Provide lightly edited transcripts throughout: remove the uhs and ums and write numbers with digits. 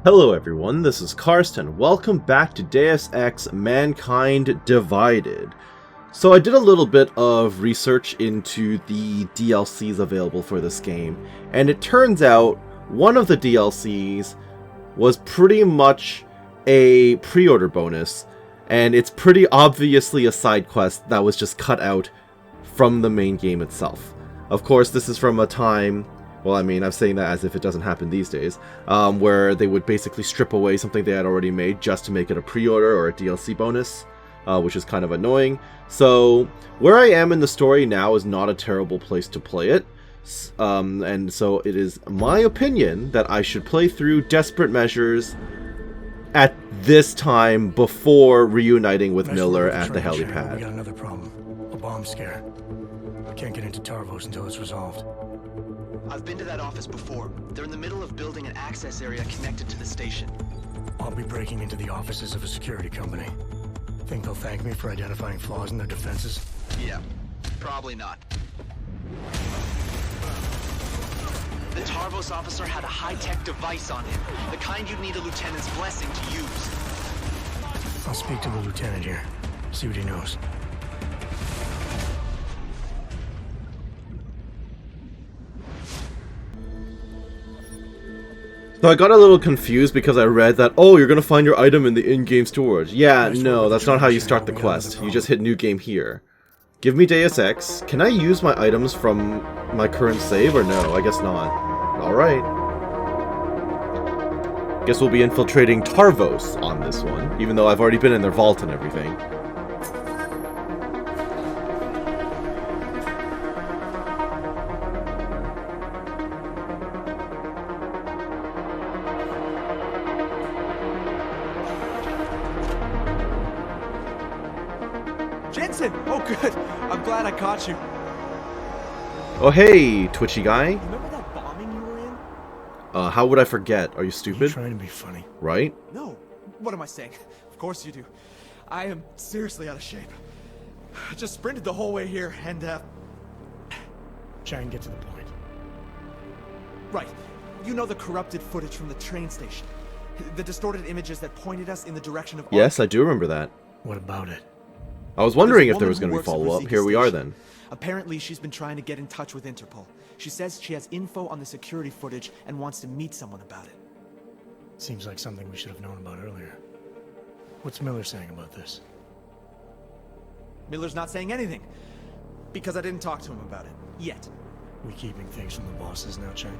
Hello everyone, this is Karsten. Welcome back to Deus Ex Mankind Divided. So I did a little bit of research into the DLCs available for this game, and it turns out one of the DLCs was pretty much a pre-order bonus, and it's pretty obviously a side quest that was just cut out from the main game itself. Of course, this is from a time... Well, I mean, I'm saying that as if it doesn't happen these days, where they would basically strip away something they had already made just to make it a pre-order or a DLC bonus, which is kind of annoying. So, where I am in the story now is not a terrible place to play it, and so it is my opinion that I should play through Desperate Measures at this time before reuniting with Miller at the helipad. We got another problem. A bomb scare. I can't get into Tarvos until it's resolved. I've been to that office before. They're in the middle of building an access area connected to the station. I'll be breaking into the offices of a security company. Think they'll thank me for identifying flaws in their defenses? Yeah, probably not. The Tarvos officer had a high-tech device on him, the kind you'd need a lieutenant's blessing to use. I'll speak to the lieutenant here, see what he knows. So I got a little confused because I read that, oh, you're gonna find your item in the in-game storage. Yeah, no, that's not how you start the quest. You just hit new game here. Give me Deus Ex. Can I use my items from my current save or no? I guess not. Alright. Guess we'll be infiltrating Tarvos on this one, even though I've already been in their vault and everything. Jensen! Oh good! I'm glad I caught you. Oh hey, twitchy guy. Remember that bombing you were in? How would I forget? Are you You're stupid? trying to be funny. Right? No. What am I saying? Of course you do. I am seriously out of shape. I just sprinted the whole way here and, Try and get to the point. Right. You know the corrupted footage from the train station. The distorted images that pointed us in the direction of... Yes, I do remember that. What about it? I was wondering There's if there a was woman going to be who works at follow-up. Rosita Here we are Station. then. Apparently she's been trying to get in touch with Interpol. She says she has info on the security footage and wants to meet someone about it. Seems like something we should have known about earlier. What's Miller saying about this? Miller's not saying anything. Because I didn't talk to him about it. Yet. We keeping things from the bosses now, Chang?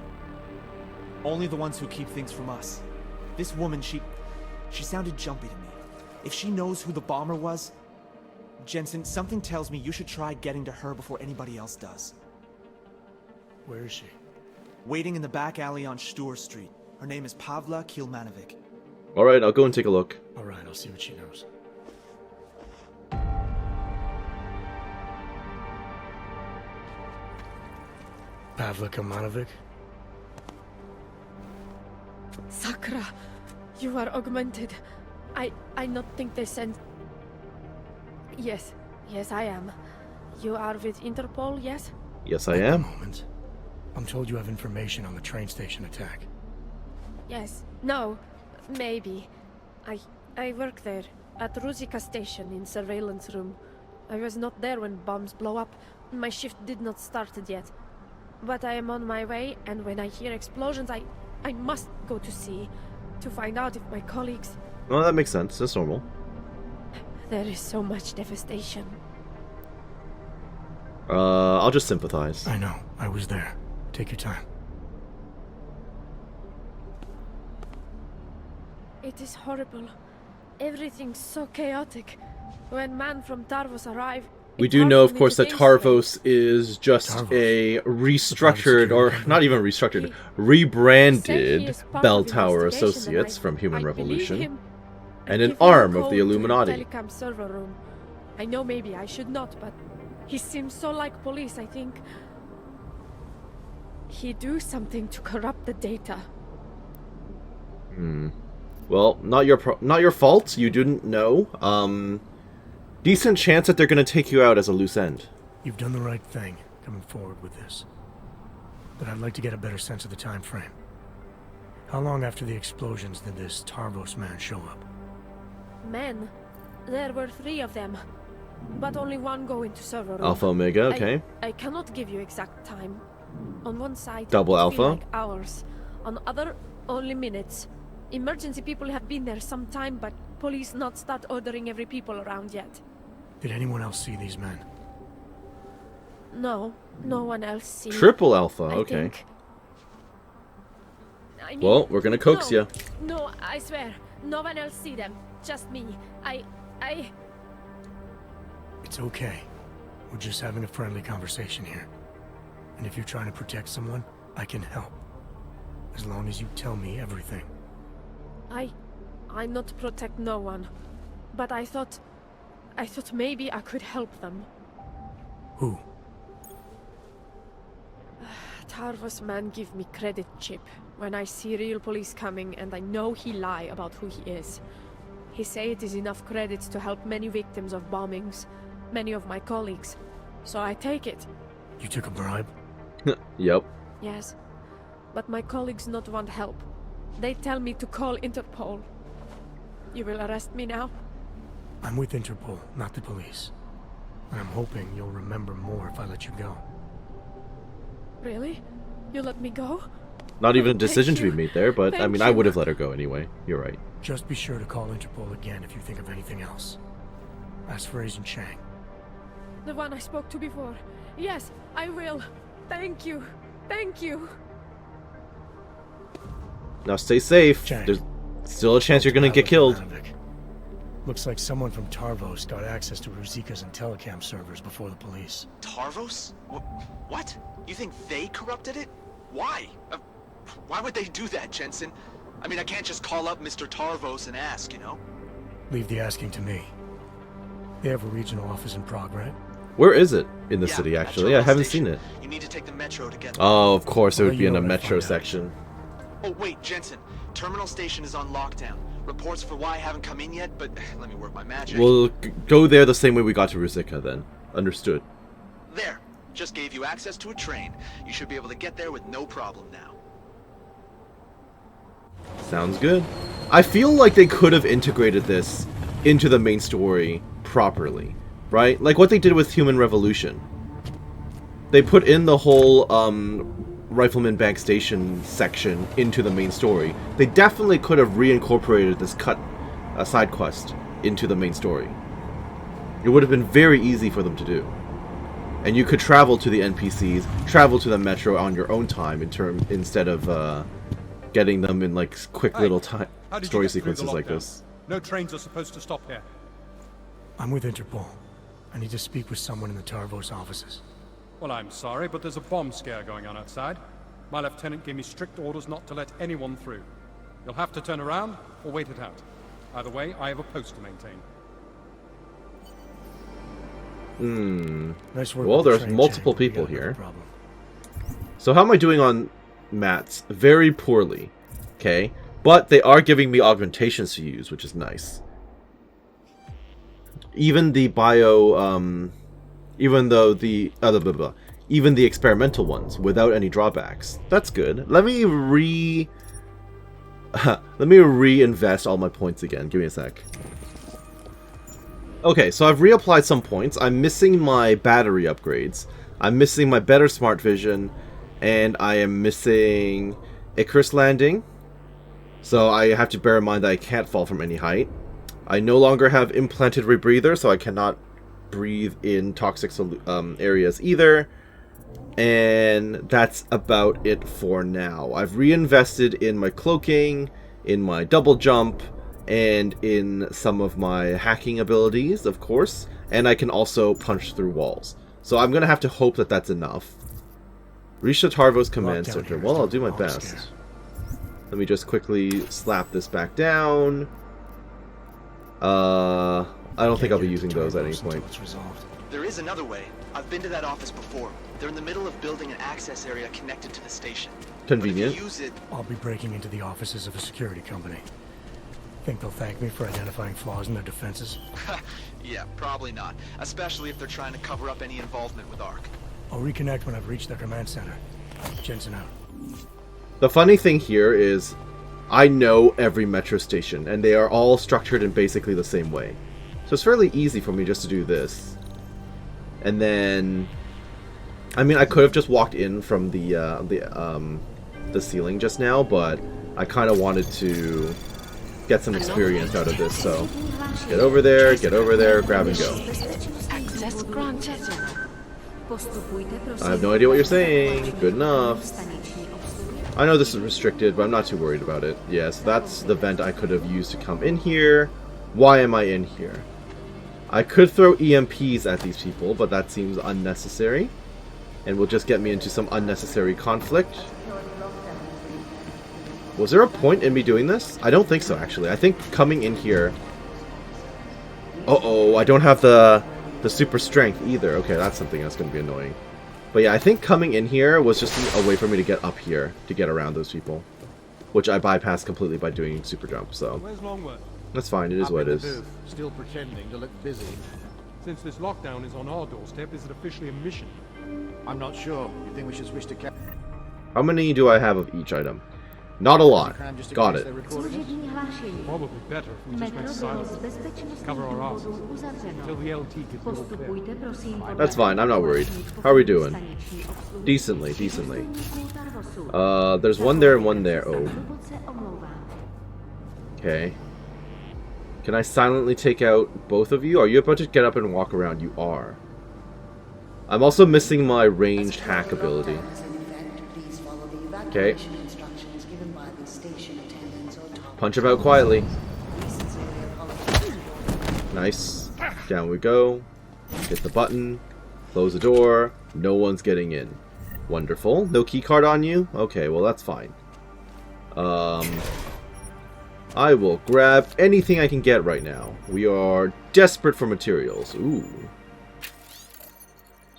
Only the ones who keep things from us. This woman, she sounded jumpy to me. If she knows who the bomber was... Jensen, something tells me you should try getting to her before anybody else does. Where is she? Waiting in the back alley on Stur Street. Her name is Pavla Kilmanovic. Alright, I'll go and take a look. Alright, I'll see what she knows. Pavla Kilmanovic? Sakra, you are augmented. I not think they sent... Yes, I am. You are with Interpol, yes? Yes, I At the am. moment, I'm told you have information on the train station attack. Yes. No. Maybe. I work there, at Ruzika station in surveillance room. I was not there when bombs blow up. My shift did not started yet. But I am on my way, and when I hear explosions, I must go to see, to find out if my colleagues... Well, that makes sense. That's normal. There is so much devastation. I'll just sympathize. I know, I was there. Take your time. It is horrible. Everything's so chaotic. When man from Tarvos arrive... We do know, of course, that Tarvos is just a restructured, or not even restructured, rebranded Bell Tower Associates from Human Revolution, and an arm of the Illuminati. Telecom server room. I know maybe I should not, but he seems so like police, I think. He do something to corrupt the data. Well, not your fault. You didn't know. Decent chance that they're going to take you out as a loose end. You've done the right thing, coming forward with this. But I'd like to get a better sense of the time frame. How long after the explosions did this Tarvos man show up? Men. There were 3 of them. But only one go into server room. Alpha Omega, okay. I cannot give you exact time. On one side, Double it feel Alpha? like hours. On other, only minutes. Emergency people have been there some time, but police not start ordering every people around yet. Did anyone else see these men? No, no one else see. Triple Alpha, I okay. think. I mean, Well, we're gonna coax no, you. No, I swear, no one else see them. Just me. It's okay. We're just having a friendly conversation here. And if you're trying to protect someone, I can help. As long as you tell me everything. I not protect no one. But I thought maybe I could help them. Who? Tarvos man give me credit chip when I see real police coming and I know he lie about who he is. He say it is enough credits to help many victims of bombings, many of my colleagues. So I take it. You took a bribe? Yep. Yes. But my colleagues not want help. They tell me to call Interpol. You will arrest me now? I'm with Interpol, not the police. And I'm hoping you'll remember more if I let you go. Really? You let me go? Not even a Thank decision to be you. made there, but I Thank mean, I you. would have let her go anyway. You're right. Just be sure to call Interpol again if you think of anything else. Ask for Agent Chang. The one I spoke to before. Yes, I will. Thank you. Thank you. Now stay safe. Chang. There's still a chance you're gonna get killed. Maverick. Looks like someone from Tarvos got access to Ruzika's and telecam servers before the police. Tarvos? What? You think they corrupted it? Why? Why would they do that, Jensen? I mean, I can't just call up Mr. Tarvos and ask, you know? Leave the asking to me. They have a regional office in Prague, right? Where is it in the Yeah, city, at actually? I Terminal haven't Station. seen it. You need to take the metro to get there. Oh, of course, it I'll would let be you in know a when I metro find out. section. Oh, wait, Jensen. Terminal Station is on lockdown. Reports for why haven't come in yet, but let me work my magic. We'll go there the same way we got to Ruzika, then. Understood. There. Just gave you access to a train. You should be able to get there with no problem now. Sounds good. I feel like they could have integrated this into the main story properly, right? Like what they did with Human Revolution. They put in the whole Rifleman Bank Station section into the main story. They definitely could have reincorporated this side quest into the main story. It would have been very easy for them to do. And you could travel to the NPCs, travel to the metro on your own time instead of getting them in like quick little How did you story get through the sequences like lockdown? this. No trains are supposed to stop here. I'm with Interpol. I need to speak with someone in the Tarvos offices. Well, I'm sorry, but there's a bomb scare going on outside. My lieutenant gave me strict orders not to let anyone through. You'll have to turn around or wait it out. Either way, I have a post to maintain. Nice work. Well, with the there's train, multiple Chang. We people got another here. problem. So how am I doing on mats? Very poorly. Okay. But they are giving me augmentations to use, which is nice. Even the even the experimental ones without any drawbacks. That's good. Let me reinvest all my points again. Give me a sec. Okay, so I've reapplied some points. I'm missing my battery upgrades. I'm missing my better smart vision, and I am missing Icarus landing. So I have to bear in mind that I can't fall from any height. I no longer have implanted rebreather, so I cannot breathe in toxic areas either. And that's about it for now. I've reinvested in my cloaking, in my double jump, and in some of my hacking abilities, of course. And I can also punch through walls. So I'm going to have to hope that that's enough. Reach the Tarvos command Lockdown center. here is Well, I'll the do my bomb best. scare. Let me just quickly slap this back down. I don't think I'll be using those at any point. It's resolved. There is another way. I've been to that office before. They're in the middle of building an access area connected to the station. Convenient. But if you use it, I'll be breaking into the offices of a security company. Think they'll thank me for identifying flaws in their defenses? yeah, probably not. Especially if they're trying to cover up any involvement with ARC. I'll reconnect when I've reached their command center. Jensen out. The funny thing here is I know every metro station, and they are all structured in basically the same way. So it's fairly easy for me just to do this. And then, I mean, I could have just walked in from the ceiling just now, but I kind of wanted to get some experience out of this. So get over there, grab and go. Access granted. I have no idea what you're saying. Good enough. I know this is restricted, but I'm not too worried about it. Yes, that's the vent I could have used to come in here. Why am I in here? I could throw EMPs at these people, but that seems unnecessary. And will just get me into some unnecessary conflict. Was there a point in me doing this? I don't think so, actually. I think coming in here... Uh-oh, I don't have the super strength either. Okay, that's something that's going to be annoying. But yeah, I think coming in here was just a way for me to get up here, to get around those people. Which I bypassed completely by doing super jump, so... Where's Longworth? That's fine, it is what it is. Still pretending to look busy. Since this lockdown is on our doorstep, is it officially a mission? I'm not sure. You think we should switch to cap? How many do I have of each item? Not a lot. Got it. Probably better if we just went silent. Cover our asses. Until the LT gives me all clear. That's fine, I'm not worried. How are we doing? Decently, decently. There's one there and one there. Oh. Okay. Can I silently take out both of you? Are you about to get up and walk around? You are. I'm also missing my ranged hack ability. Okay. Punch him out quietly. Nice. Down we go. Hit the button. Close the door. No one's getting in. Wonderful. No keycard on you? Okay, well that's fine. I will grab anything I can get right now. We are desperate for materials. Ooh.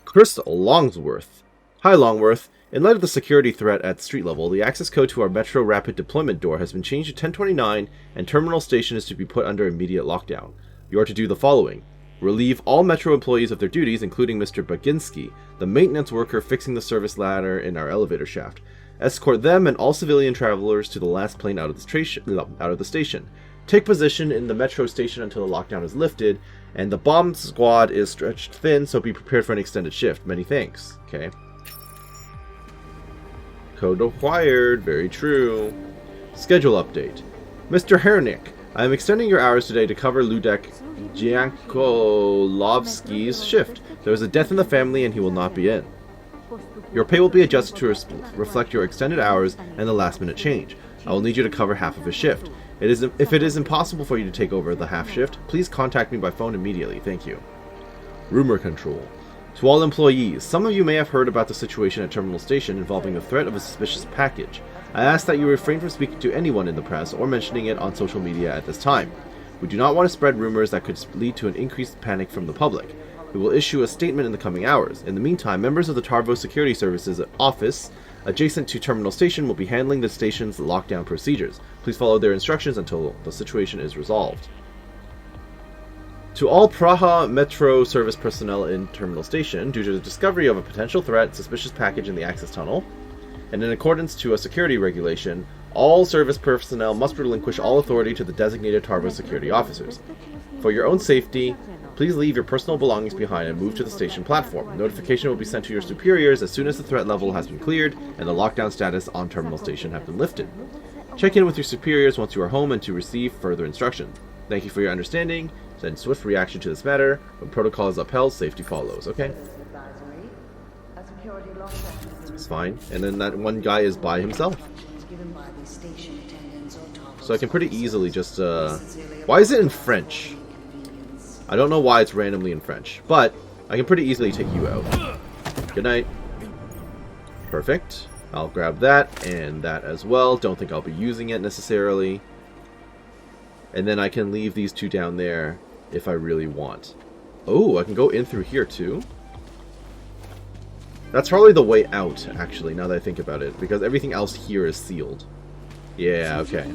Crystal Longsworth. Hi, Longworth. In light of the security threat at street level, the access code to our Metro Rapid Deployment door has been changed to 1029, and Terminal Station is to be put under immediate lockdown. You are to do the following. Relieve all Metro employees of their duties, including Mr. Baginski, the maintenance worker fixing the service ladder in our elevator shaft. Escort them and all civilian travelers to the last plane out of the station. Take position in the Metro station until the lockdown is lifted, and the bomb squad is stretched thin, so be prepared for an extended shift. Many thanks. Okay. Code acquired. Very true. Schedule update. Mr. Hernick, I am extending your hours today to cover Ludek Jankolovsky's shift. There is a death in the family and he will not be in. Your pay will be adjusted to reflect your extended hours and the last minute change. I will need you to cover half of his shift. If it is impossible for you to take over the half shift, please contact me by phone immediately. Thank you. Rumor control. To all employees, some of you may have heard about the situation at Terminal Station involving the threat of a suspicious package. I ask that you refrain from speaking to anyone in the press or mentioning it on social media at this time. We do not want to spread rumors that could lead to an increased panic from the public. We will issue a statement in the coming hours. In the meantime, members of the Tarvo Security Services office adjacent to Terminal Station will be handling the station's lockdown procedures. Please follow their instructions until the situation is resolved. To all Praha Metro service personnel in Terminal Station, due to the discovery of a potential threat, suspicious package in the access tunnel, and in accordance to a security regulation, all service personnel must relinquish all authority to the designated Tarvo security officers. For your own safety, please leave your personal belongings behind and move to the station platform. Notification will be sent to your superiors as soon as the threat level has been cleared and the lockdown status on Terminal Station have been lifted. Check in with your superiors once you are home and to receive further instructions. Thank you for your understanding. Send swift reaction to this matter. When protocol is upheld, safety follows. Okay. It's fine. And then that one guy is by himself. So I can pretty easily just, why is it in French? I don't know why it's randomly in French, but I can pretty easily take you out. Good night. Perfect. I'll grab that and that as well. Don't think I'll be using it necessarily. And then I can leave these two down there if I really want. Oh, I can go in through here too. That's probably the way out, actually, now that I think about it, because everything else here is sealed. Yeah, okay.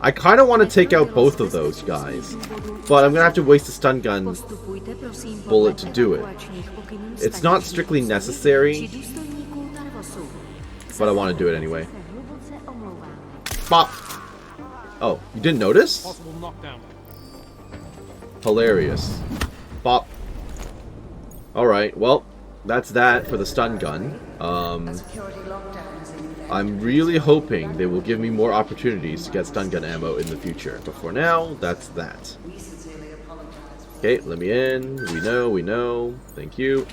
I kind of want to take out both of those guys, but I'm going to have to waste a stun gun bullet to do it. It's not strictly necessary, but I want to do it anyway. Bop! Oh, you didn't notice? Possible knockdown. Hilarious. Bop. Alright, well, that's that for the stun gun. I'm really hoping they will give me more opportunities to get stun gun ammo in the future. But for now, that's that. Okay, let me in. We know. Thank you.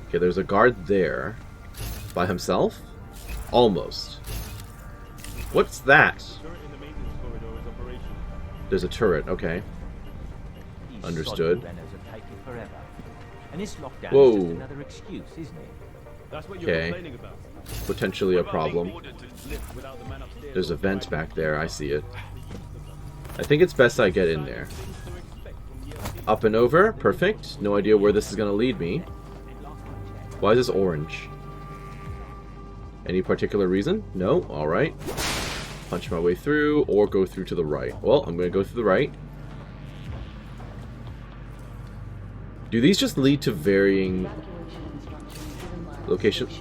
Okay, there's a guard there. By himself? Almost. What's that? There's a turret, okay. Understood. Whoa. Okay. Potentially a problem. There's a vent back there, I see it. I think it's best I get in there. Up and over, perfect. No idea where this is going to lead me. Why is this orange? Any particular reason? No? Alright. Punch my way through, or go through to the right. Well, I'm going to go through the right. Do these just lead to varying locations?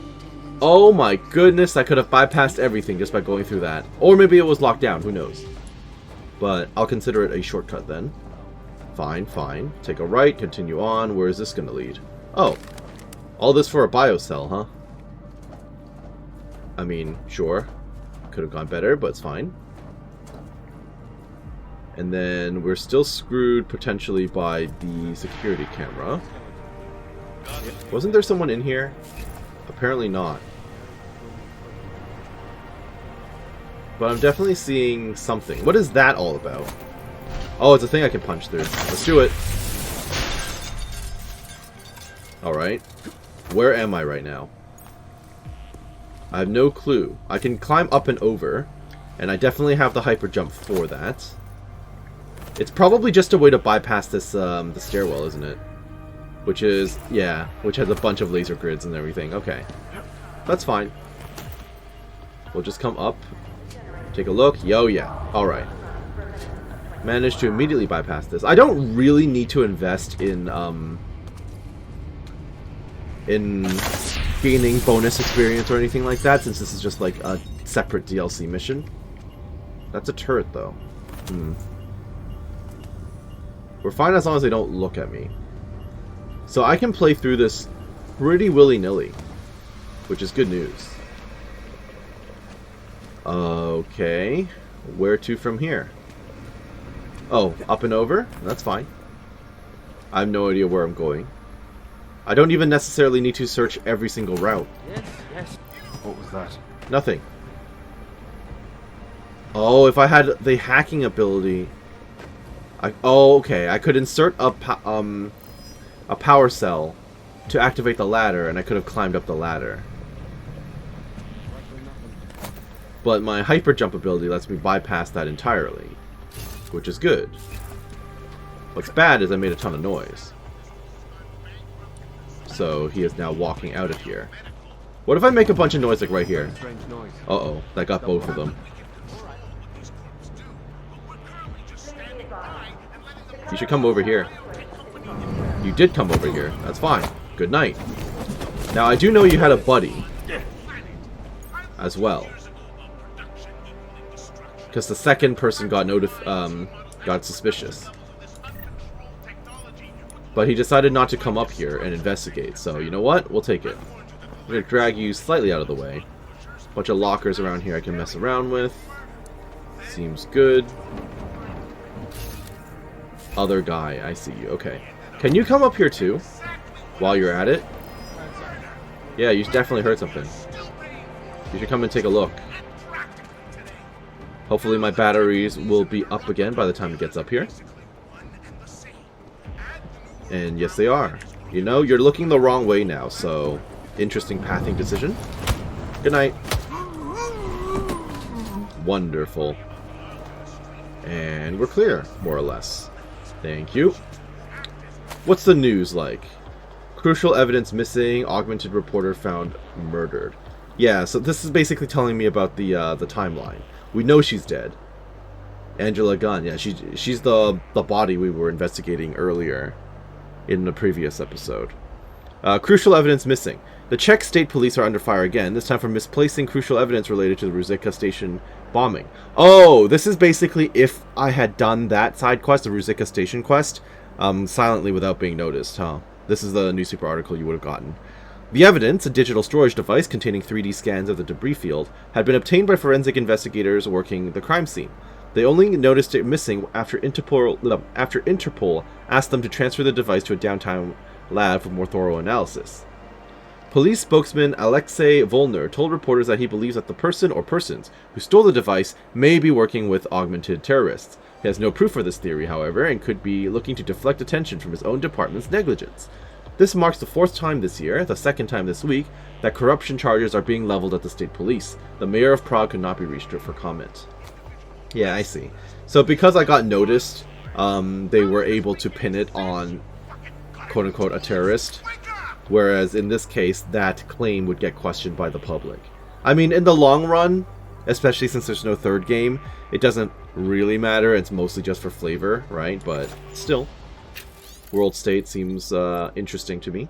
Oh my goodness, I could have bypassed everything just by going through that. Or maybe it was locked down, who knows. But I'll consider it a shortcut then. Fine, fine. Take a right, continue on. Where is this going to lead? Oh. All this for a biocell, huh? I mean, sure. Could have gone better, but it's fine. And then we're still screwed potentially by the security camera. Wasn't there someone in here? Apparently not. But I'm definitely seeing something. What is that all about? Oh, it's a thing I can punch through. Let's do it. Alright. Where am I right now? I have no clue. I can climb up and over, and I definitely have the hyper jump for that. It's probably just a way to bypass this the stairwell, isn't it? Which is, yeah, which has a bunch of laser grids and everything. Okay. That's fine. We'll just come up, take a look. Yo, yeah. Alright. Managed to immediately bypass this. I don't really need to invest in gaining bonus experience or anything like that, since this is just like a separate DLC mission. That's a turret, though. We're fine as long as they don't look at me. So I can play through this pretty willy-nilly, which is good news. Okay. Where to from here? Oh, up and over? That's fine. I have no idea where I'm going. I don't even necessarily need to search every single route. Yes. What was that? Nothing. Oh, if I had the hacking ability... Oh, okay. I could insert a power cell to activate the ladder, and I could have climbed up the ladder. But my hyper jump ability lets me bypass that entirely, which is good. What's bad is I made a ton of noise. So he is now walking out of here. What if I make a bunch of noise like right here? Uh-oh, that got both of them. You should come over here. You did come over here. That's fine. Good night. Now, I do know you had a buddy as well. Because the second person got got suspicious. But he decided not to come up here and investigate. So, you know what? We'll take it. I'm going to drag you slightly out of the way. Bunch of lockers around here I can mess around with. Seems good. Other guy, I see you. Okay. Can you come up here too? While you're at it? Yeah, you definitely heard something. You should come and take a look. Hopefully my batteries will be up again by the time it gets up here. And yes, they are. You know, you're looking the wrong way now, so interesting pathing decision. Good night. Wonderful. And we're clear, more or less. Thank you. What's the news like? Crucial evidence missing. Augmented reporter found murdered. Yeah, so this is basically telling me about the timeline. We know she's dead. Angela Gunn. Yeah, she's the body we were investigating earlier in the previous episode. Crucial evidence missing. The Czech state police are under fire again, this time for misplacing crucial evidence related to the Ruzicka station bombing. Oh, this is basically if I had done that side quest, the Ruzicka station quest, silently without being noticed, huh? This is the newspaper article you would have gotten. The evidence, a digital storage device containing 3D scans of the debris field, had been obtained by forensic investigators working the crime scene. They only noticed it missing after Interpol asked them to transfer the device to a downtown lab for more thorough analysis. Police spokesman Alexei Volner told reporters that he believes that the person or persons who stole the device may be working with augmented terrorists. He has no proof for this theory, however, and could be looking to deflect attention from his own department's negligence. This marks the 4th time this year, the 2nd time this week, that corruption charges are being leveled at the state police. The mayor of Prague could not be reached for comment. Yeah, I see. So because I got noticed, they were able to pin it on, quote-unquote, a terrorist. Whereas in this case, that claim would get questioned by the public. I mean, in the long run, especially since there's no 3rd game, it doesn't really matter. It's mostly just for flavor, right? But still, World State seems interesting to me.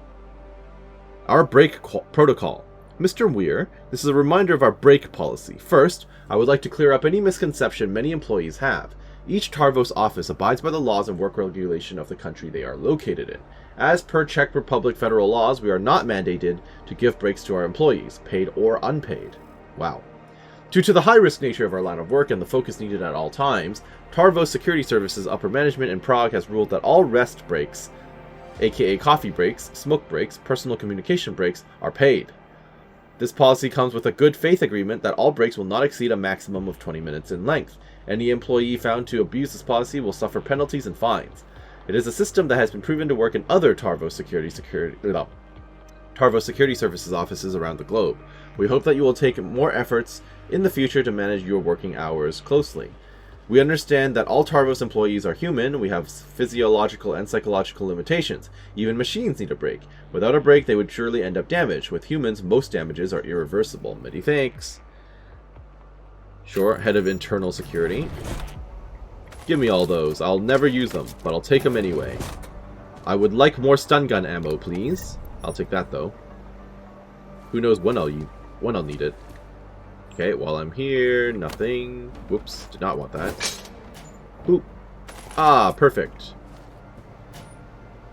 Our break protocol. Mr. Weir, this is a reminder of our break policy. First, I would like to clear up any misconception many employees have. Each Tarvos office abides by the laws and work regulation of the country they are located in. As per Czech Republic federal laws, we are not mandated to give breaks to our employees, paid or unpaid. Wow. Due to the high-risk nature of our line of work and the focus needed at all times, Tarvos Security Services upper management in Prague has ruled that all rest breaks, aka coffee breaks, smoke breaks, personal communication breaks, are paid. This policy comes with a good faith agreement that all breaks will not exceed a maximum of 20 minutes in length. Any employee found to abuse this policy will suffer penalties and fines. It is a system that has been proven to work in other Tarvos Security Services offices around the globe. We hope that you will take more efforts in the future to manage your working hours closely. We understand that all Tarvos employees are human. We have physiological and psychological limitations. Even machines need a break. Without a break, they would surely end up damaged. With humans, most damages are irreversible. Many thanks. Sure, head of internal security. Give me all those. I'll never use them, but I'll take them anyway. I would like more stun gun ammo, please. I'll take that, though. Who knows when I'll need it. Okay, while I'm here, nothing. Whoops, did not want that. Boop. Ah, perfect.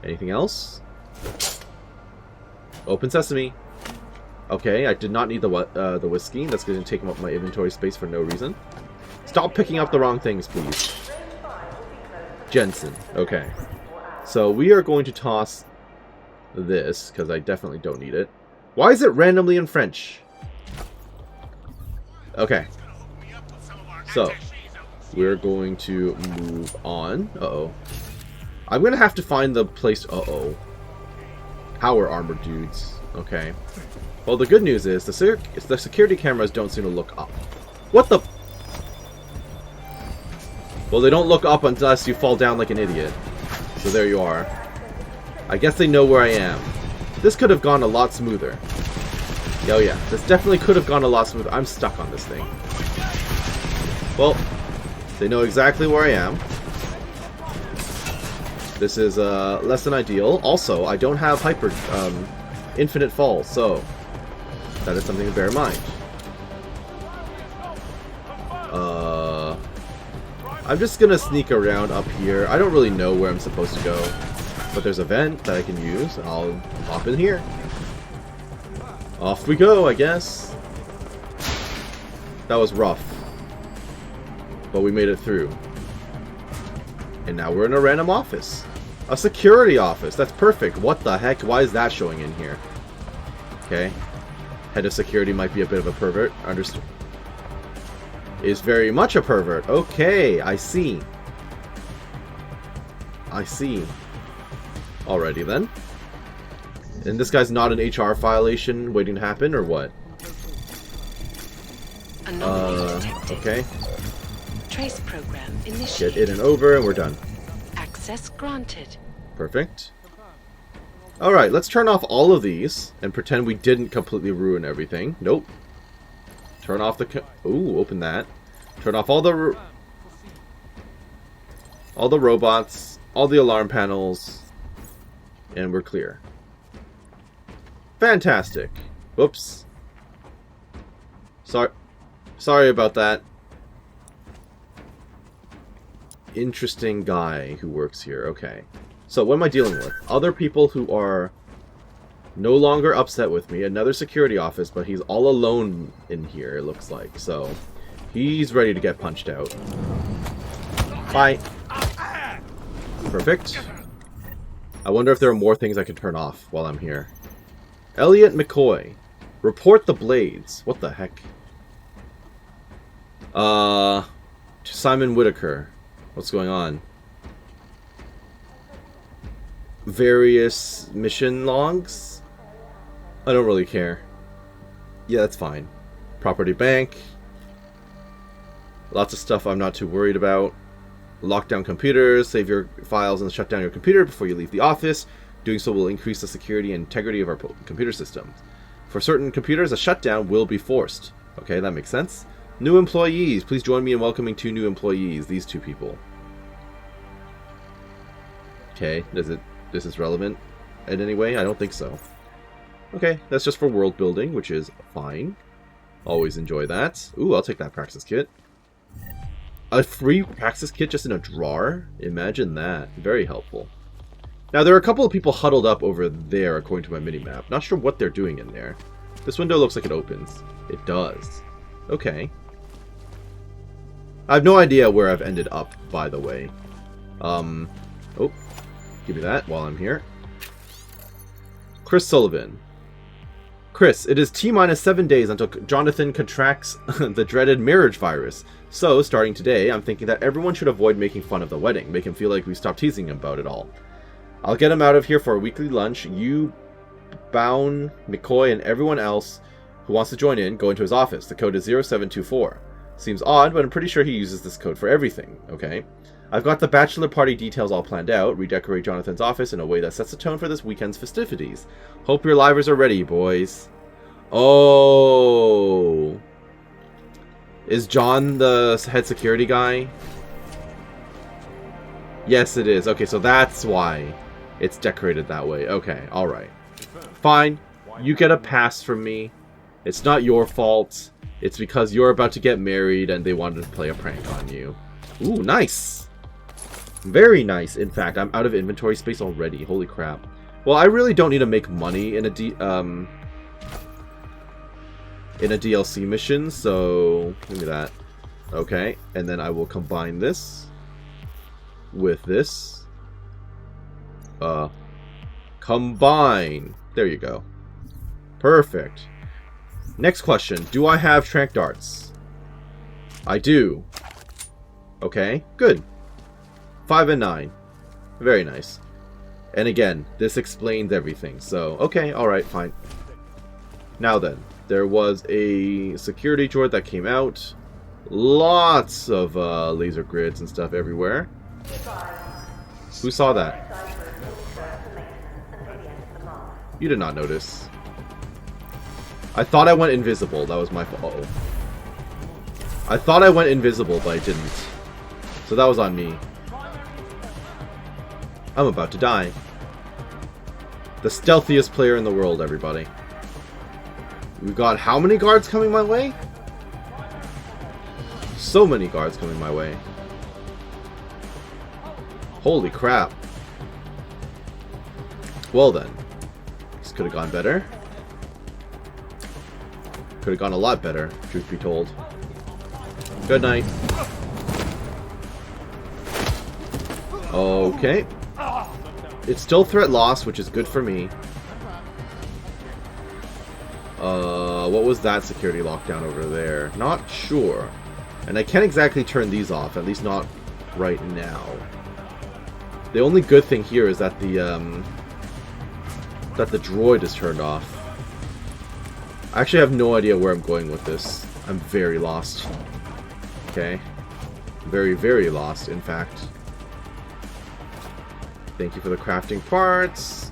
Anything else? Open sesame. Okay, I did not need the whiskey. That's going to take up my inventory space for no reason. Stop picking up the wrong things, please. Jensen. Okay. So we are going to toss this, because I definitely don't need it. Why is it randomly in French? Okay. So, we're going to move on. Uh-oh. I'm going to have to find the place... Uh-oh. Power armor dudes. Okay. Well, the good news is the security cameras don't seem to look up. What the... Well, they don't look up unless you fall down like an idiot. So there you are. I guess they know where I am. This could have gone a lot smoother. Oh yeah, this definitely could have gone a lot smoother. I'm stuck on this thing. Well, they know exactly where I am. This is less than ideal. Also, I don't have infinite fall, so that is something to bear in mind. I'm just gonna sneak around up here. I don't really know where I'm supposed to go, but there's a vent that I can use. I'll hop in here. Off we go, I guess. That was rough, but we made it through. And now we're in a random office. A security office. That's perfect. What the heck? Why is that showing in here? Okay. Head of security might be a bit of a pervert. Understood. Is very much a pervert. Okay, I see. I see. Alrighty then. And this guy's not an HR violation waiting to happen, or what? Okay. Trace program initiated. Get in and over, and we're done. Access granted. Perfect. Alright, let's turn off all of these and pretend we didn't completely ruin everything. Nope. Turn off the... Ooh, open that. Turn off all the robots, all the alarm panels, and we're clear. Fantastic. Whoops. Sorry about that. Interesting guy who works here. Okay. So what am I dealing with? Other people who are no longer upset with me. Another security office, but he's all alone in here, it looks like. So he's ready to get punched out. Bye. Perfect. I wonder if there are more things I can turn off while I'm here. Elliot McCoy. Report the blades. What the heck? Simon Whitaker. What's going on? Various mission logs? I don't really care. Yeah, that's fine. Property bank. Lots of stuff I'm not too worried about. Lock down computers, save your files, and shut down your computer before you leave the office. Doing so will increase the security and integrity of our computer systems. For certain computers, a shutdown will be forced. Okay, that makes sense. New employees. Please join me in welcoming 2 new employees. These 2 people. Okay, this is relevant in any way? I don't think so. Okay, that's just for world building, which is fine. Always enjoy that. Ooh, I'll take that Praxis kit. A free Praxis kit just in a drawer? Imagine that. Very helpful. Now, there are a couple of people huddled up over there, according to my minimap. Not sure what they're doing in there. This window looks like it opens. It does. Okay. I have no idea where I've ended up, by the way. Oh, give me that while I'm here. Chris Sullivan. Chris, it is T-minus 7 days until Jonathan contracts the dreaded marriage virus. So, starting today, I'm thinking that everyone should avoid making fun of the wedding. Make him feel like we stopped teasing him about it all. I'll get him out of here for a weekly lunch. You, Bound, McCoy, and everyone else who wants to join in, go into his office. The code is 0724. Seems odd, but I'm pretty sure he uses this code for everything. Okay. I've got the bachelor party details all planned out. Redecorate Jonathan's office in a way that sets the tone for this weekend's festivities. Hope your livers are ready, boys. Oh. Is John the head security guy? Yes, it is. Okay, so that's why it's decorated that way. Okay, alright. Fine. You get a pass from me. It's not your fault. It's because you're about to get married and they wanted to play a prank on you. Ooh, nice. Very nice. In fact, I'm out of inventory space already. Holy crap. Well, I really don't need to make money in a DLC mission, so give me that. Okay, and then I will combine this with this. Combine. There you go. Perfect. Next question. Do I have tranq darts? I do. Okay, good. 5 and 9. Very nice. And again, this explains everything. So, okay, alright, fine. Now then, there was a security droid that came out. Lots of laser grids and stuff everywhere. Who saw that? You did not notice. I thought I went invisible. That was my fault. Uh-oh. I thought I went invisible, but I didn't. So that was on me. I'm about to die. The stealthiest player in the world, everybody. We've got how many guards coming my way? So many guards coming my way. Holy crap. Well then. This could have gone better. Could have gone a lot better, truth be told. Good night. Okay. It's still threat lost, which is good for me. What was that security lockdown over there? Not sure. And I can't exactly turn these off, at least not right now. The only good thing here is that the droid is turned off. I actually have no idea where I'm going with this. I'm very lost. Okay. Very, very lost, in fact. Thank you for the crafting parts.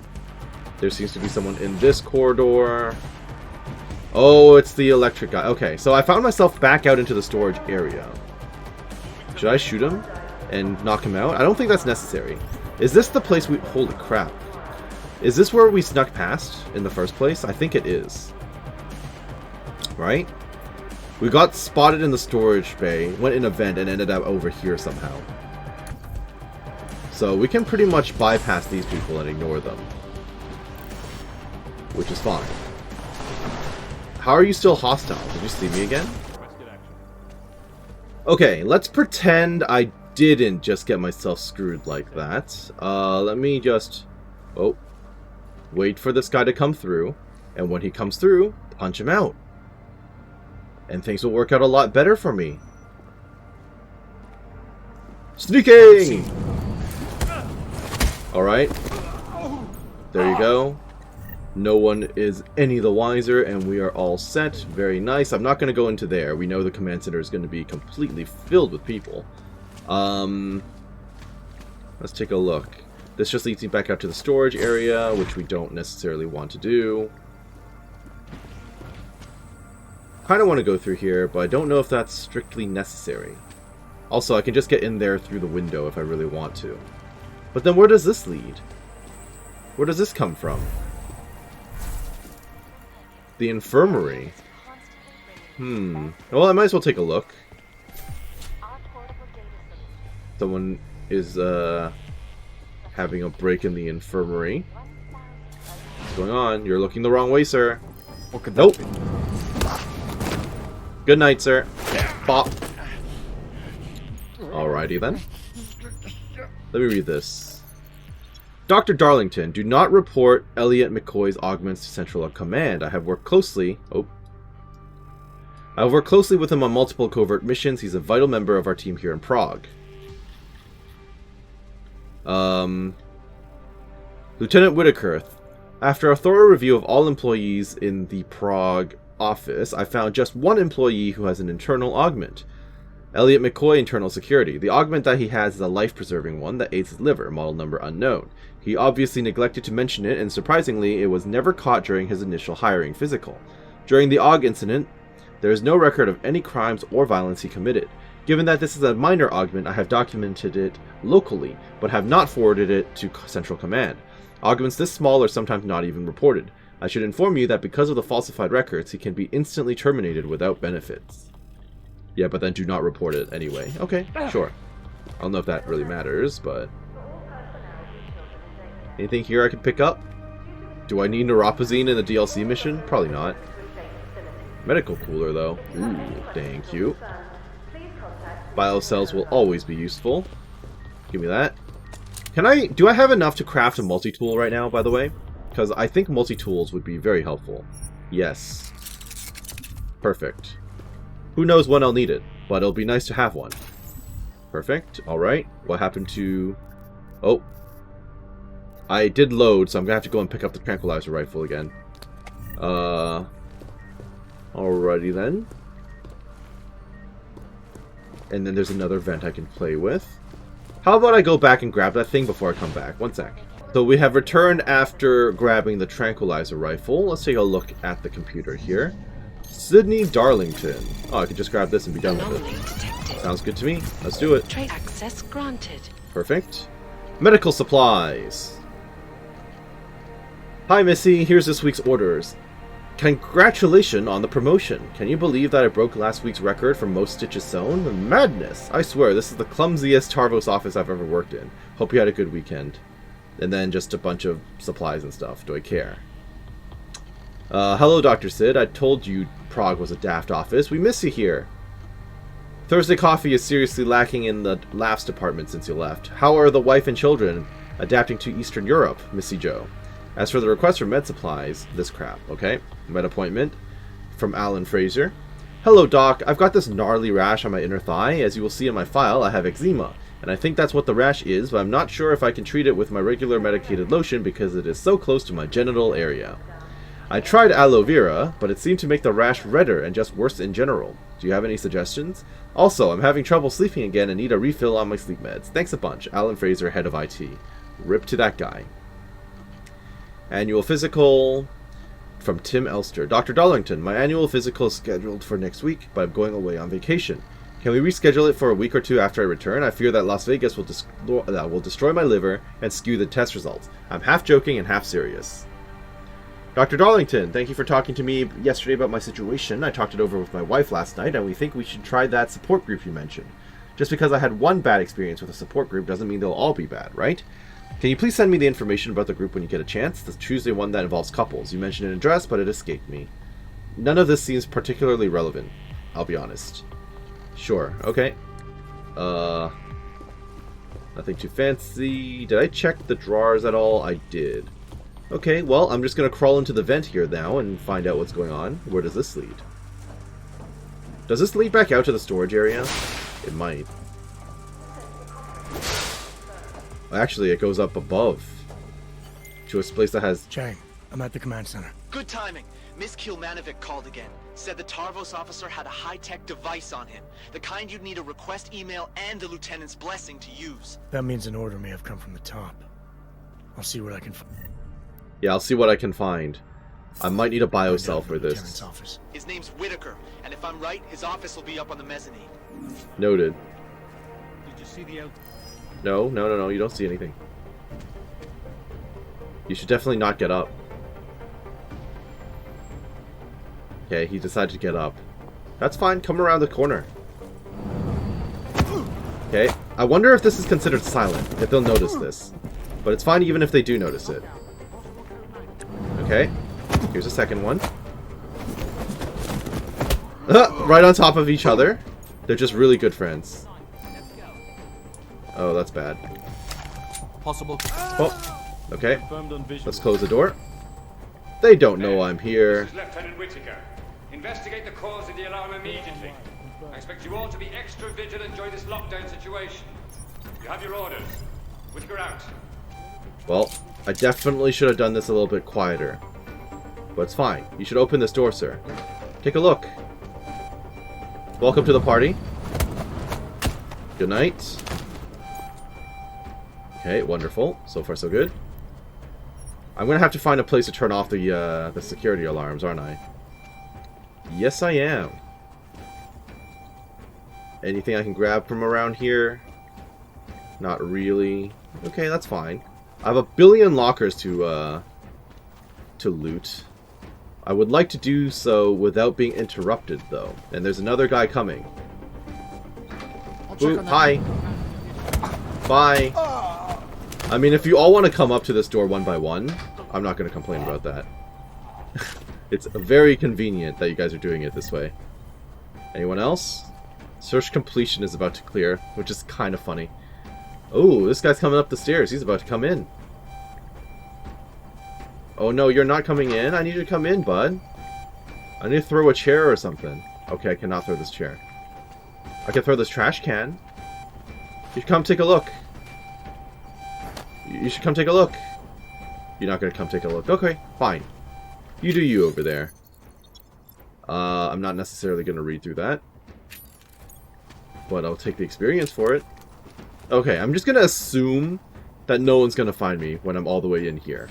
There seems to be someone in this corridor. Oh, it's the electric guy. Okay, so I found myself back out into the storage area. Should I shoot him and knock him out? I don't think that's necessary. Is this the place we... Holy crap. Is this where we snuck past in the first place? I think it is. Right? We got spotted in the storage bay, went in a vent, and ended up over here somehow. So we can pretty much bypass these people and ignore them. Which is fine. How are you still hostile? Did you see me again? Okay, let's pretend I didn't just get myself screwed like that. Let me just... Oh. Wait for this guy to come through. And when he comes through, punch him out. And things will work out a lot better for me. Sneaking! Alright. There you go. No one is any the wiser, and we are all set. Very nice. I'm not going to go into there. We know the command center is going to be completely filled with people. Let's take a look. This just leads me back out to the storage area, which we don't necessarily want to do. Kind of want to go through here, but I don't know if that's strictly necessary. Also, I can just get in there through the window if I really want to. But then where does this lead? Where does this come from? The infirmary. Well, I might as well take a look. Someone is having a break in the infirmary. What's going on? You're looking the wrong way, sir. What could Nope. that be? Good night, sir. Bop. Alrighty then. Let me read this. Dr. Darlington, do not report Elliot McCoy's augments to Central Command. I have worked closely... I have worked closely with him on multiple covert missions. He's a vital member of our team here in Prague. Lieutenant Whitaker, after a thorough review of all employees in the Prague office, I found just one employee who has an internal augment. Elliot McCoy, internal security. The augment that he has is a life-preserving one that aids his liver, model number unknown. He obviously neglected to mention it, and surprisingly, it was never caught during his initial hiring physical. During the AUG incident, there is no record of any crimes or violence he committed. Given that this is a minor augment, I have documented it locally, but have not forwarded it to Central Command. Augments this small are sometimes not even reported. I should inform you that because of the falsified records, he can be instantly terminated without benefits. Yeah, but then do not report it anyway. Okay, sure. I don't know if that really matters, but... Anything here I can pick up? Do I need neuropazine in the DLC mission? Probably not. Medical cooler, though. Ooh, thank you. Biocells will always be useful. Give me that. Do I have enough to craft a multi-tool right now, by the way? Because I think multi-tools would be very helpful. Yes. Perfect. Who knows when I'll need it, but it'll be nice to have one. Perfect. Alright. What happened to... Oh. I did load, so I'm going to have to go and pick up the tranquilizer rifle again. Alrighty then. And then there's another vent I can play with. How about I go back and grab that thing before I come back? One sec. So we have returned after grabbing the tranquilizer rifle. Let's take a look at the computer here. Sydney Darlington. Oh, I could just grab this and be done with it. Sounds good to me. Let's do it. Trace access granted. Perfect. Medical supplies. Hi, Missy. Here's this week's orders. Congratulations on the promotion. Can you believe that I broke last week's record for most stitches sewn? Madness. I swear, this is the clumsiest Tarvos office I've ever worked in. Hope you had a good weekend. And then just a bunch of supplies and stuff. Do I care? Hello, Dr. Sid. I told you Prague was a daft office. We miss you here. Thursday coffee is seriously lacking in the laughs department since you left. How are the wife and children adapting to Eastern Europe, Missy Joe? As for the request for med supplies, this crap, okay? Med appointment from Alan Fraser. Hello, Doc. I've got this gnarly rash on my inner thigh. As you will see in my file, I have eczema. And I think that's what the rash is, but I'm not sure if I can treat it with my regular medicated lotion because it is so close to my genital area. I tried aloe vera, but it seemed to make the rash redder and just worse in general. Do you have any suggestions? Also, I'm having trouble sleeping again and need a refill on my sleep meds. Thanks a bunch. Alan Fraser, head of IT. Rip to that guy. Annual physical from Tim Elster. Dr. Darlington, my annual physical is scheduled for next week, but I'm going away on vacation. Can we reschedule it for a week or two after I return? I fear that Las Vegas will destroy my liver and skew the test results. I'm half joking and half serious. Dr. Darlington, thank you for talking to me yesterday about my situation. I talked it over with my wife last night, and we think we should try that support group you mentioned. Just because I had one bad experience with a support group doesn't mean they'll all be bad, right? Can you please send me the information about the group when you get a chance? The Tuesday one that involves couples. You mentioned an address, but it escaped me. None of this seems particularly relevant, I'll be honest. Sure, okay. Nothing too fancy. Did I check the drawers at all? I did. Okay, well, I'm just gonna crawl into the vent here now and find out what's going on. Where does this lead? Does this lead back out to the storage area? It might. Actually, it goes up above to a place that has... Chang, I'm at the command center. Good timing. Miss Kilmanovic called again. Said the Tarvos officer had a high-tech device on him. The kind you'd need a request email and the lieutenant's blessing to use. That means an order may have come from the top. I'll see what I can find. Yeah, I'll see what I can find. I might need a biocell for this. Office. His name's Whitaker, and if I'm right, his office will be up on the mezzanine. Noted. Did you see the... No, you don't see anything. You should definitely not get up. Okay, he decided to get up. That's fine, come around the corner. Okay, I wonder if this is considered silent, if they'll notice this. But it's fine even if they do notice it. Okay, here's a second one. Right on top of each other. They're just really good friends. Oh, that's bad. Possible. Oh, okay. Let's close the door. They don't know I'm here. This is Lieutenant Whitaker. Investigate the cause of the alarm immediately. I expect you all to be extra vigilant during this lockdown situation. You have your orders. Whitaker out. Well, I definitely should have done this a little bit quieter. But it's fine. You should open this door, sir. Take a look. Welcome to the party. Good night. Okay, wonderful. So far, so good. I'm gonna have to find a place to turn off the security alarms, aren't I? Yes, I am. Anything I can grab from around here? Not really. Okay, that's fine. I have a billion lockers to loot. I would like to do so without being interrupted, though. And there's another guy coming. Ooh, hi. Bye. I mean, if you all want to come up to this door one by one, I'm not going to complain about that. It's very convenient that you guys are doing it this way. Anyone else? Search completion is about to clear, which is kind of funny. Oh, this guy's coming up the stairs. He's about to come in. Oh no, you're not coming in? I need you to come in, bud. I need to throw a chair or something. Okay, I cannot throw this chair. I can throw this trash can. You should come take a look. You should come take a look. You're not going to come take a look. Okay, fine. You do you over there. I'm not necessarily going to read through that. But I'll take the experience for it. Okay, I'm just going to assume that no one's going to find me when I'm all the way in here.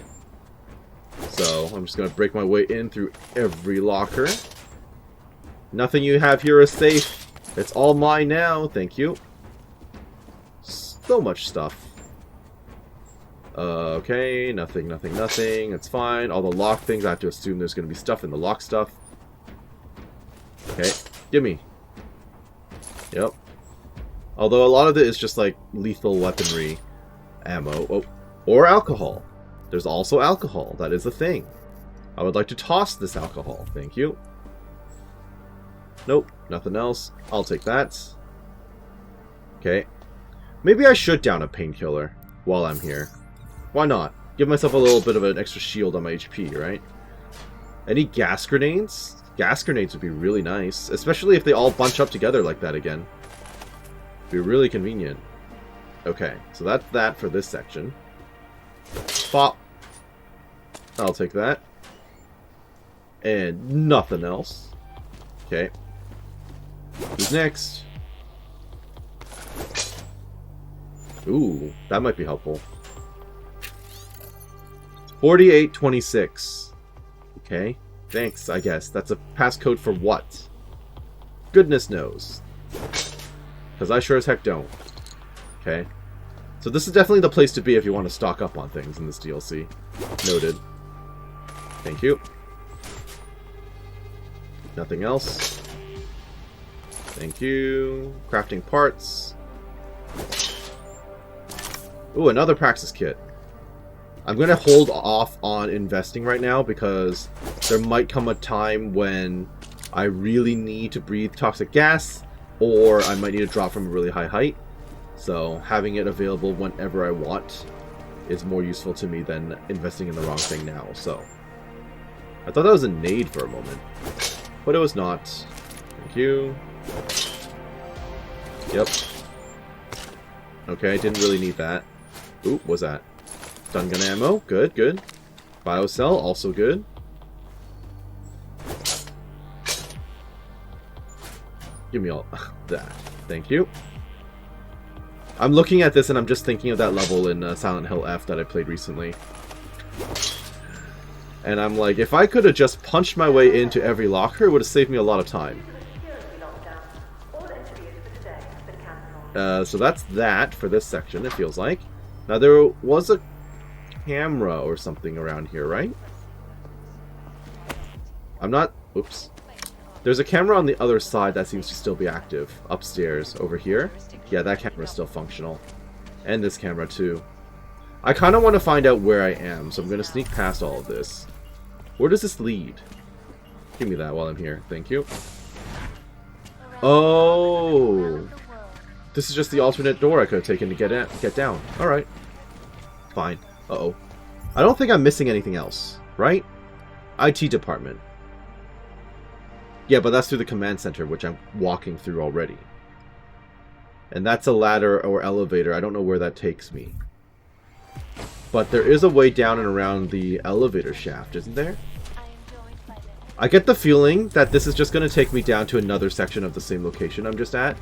So, I'm just going to break my way in through every locker. Nothing you have here is safe. It's all mine now, thank you. So much stuff. Okay, nothing. It's fine. All the lock things, I have to assume there's going to be stuff in the lock stuff. Okay, gimme. Yep. Although a lot of it is just like lethal weaponry ammo. Oh, or alcohol. There's also alcohol. That is a thing. I would like to toss this alcohol. Thank you. Nope, nothing else. I'll take that. Okay. Maybe I should down a painkiller while I'm here. Why not? Give myself a little bit of an extra shield on my HP, right? Any gas grenades? Gas grenades would be really nice. Especially if they all bunch up together like that again. Be really convenient. Okay, so that's that for this section. Pop. I'll take that. And nothing else. Okay. Who's next? Ooh, that might be helpful. 4826. Okay. Thanks, I guess. That's a passcode for what? Goodness knows. Because I sure as heck don't. Okay. So this is definitely the place to be if you want to stock up on things in this DLC. Noted. Thank you. Nothing else. Thank you. Crafting parts. Ooh, another Praxis kit. I'm going to hold off on investing right now because there might come a time when I really need to breathe toxic gas, or I might need to drop from a really high height. So having it available whenever I want is more useful to me than investing in the wrong thing now. So I thought that was a nade for a moment, but it was not. Thank you. Yep. Okay, didn't really need that. Ooh, what's that? Stun gun ammo. Good, good. Biocell, also good. Give me all that. Thank you. I'm looking at this and I'm just thinking of that level in Silent Hill F that I played recently. And I'm like, if I could have just punched my way into every locker, it would have saved me a lot of time. So that's that for this section, it feels like. Now there was a camera or something around here, right? I'm not... Oops. There's a camera on the other side that seems to still be active. Upstairs, over here. Yeah, that camera is still functional. And this camera, too. I kind of want to find out where I am, so I'm going to sneak past all of this. Where does this lead? Give me that while I'm here. Thank you. Oh! This is just the alternate door I could have taken to get down. Alright. Fine. Uh-oh. I don't think I'm missing anything else, right? IT department. Yeah, but that's through the command center, which I'm walking through already. And that's a ladder or elevator. I don't know where that takes me. But there is a way down and around the elevator shaft, isn't there? I get the feeling that this is just going to take me down to another section of the same location I'm just at.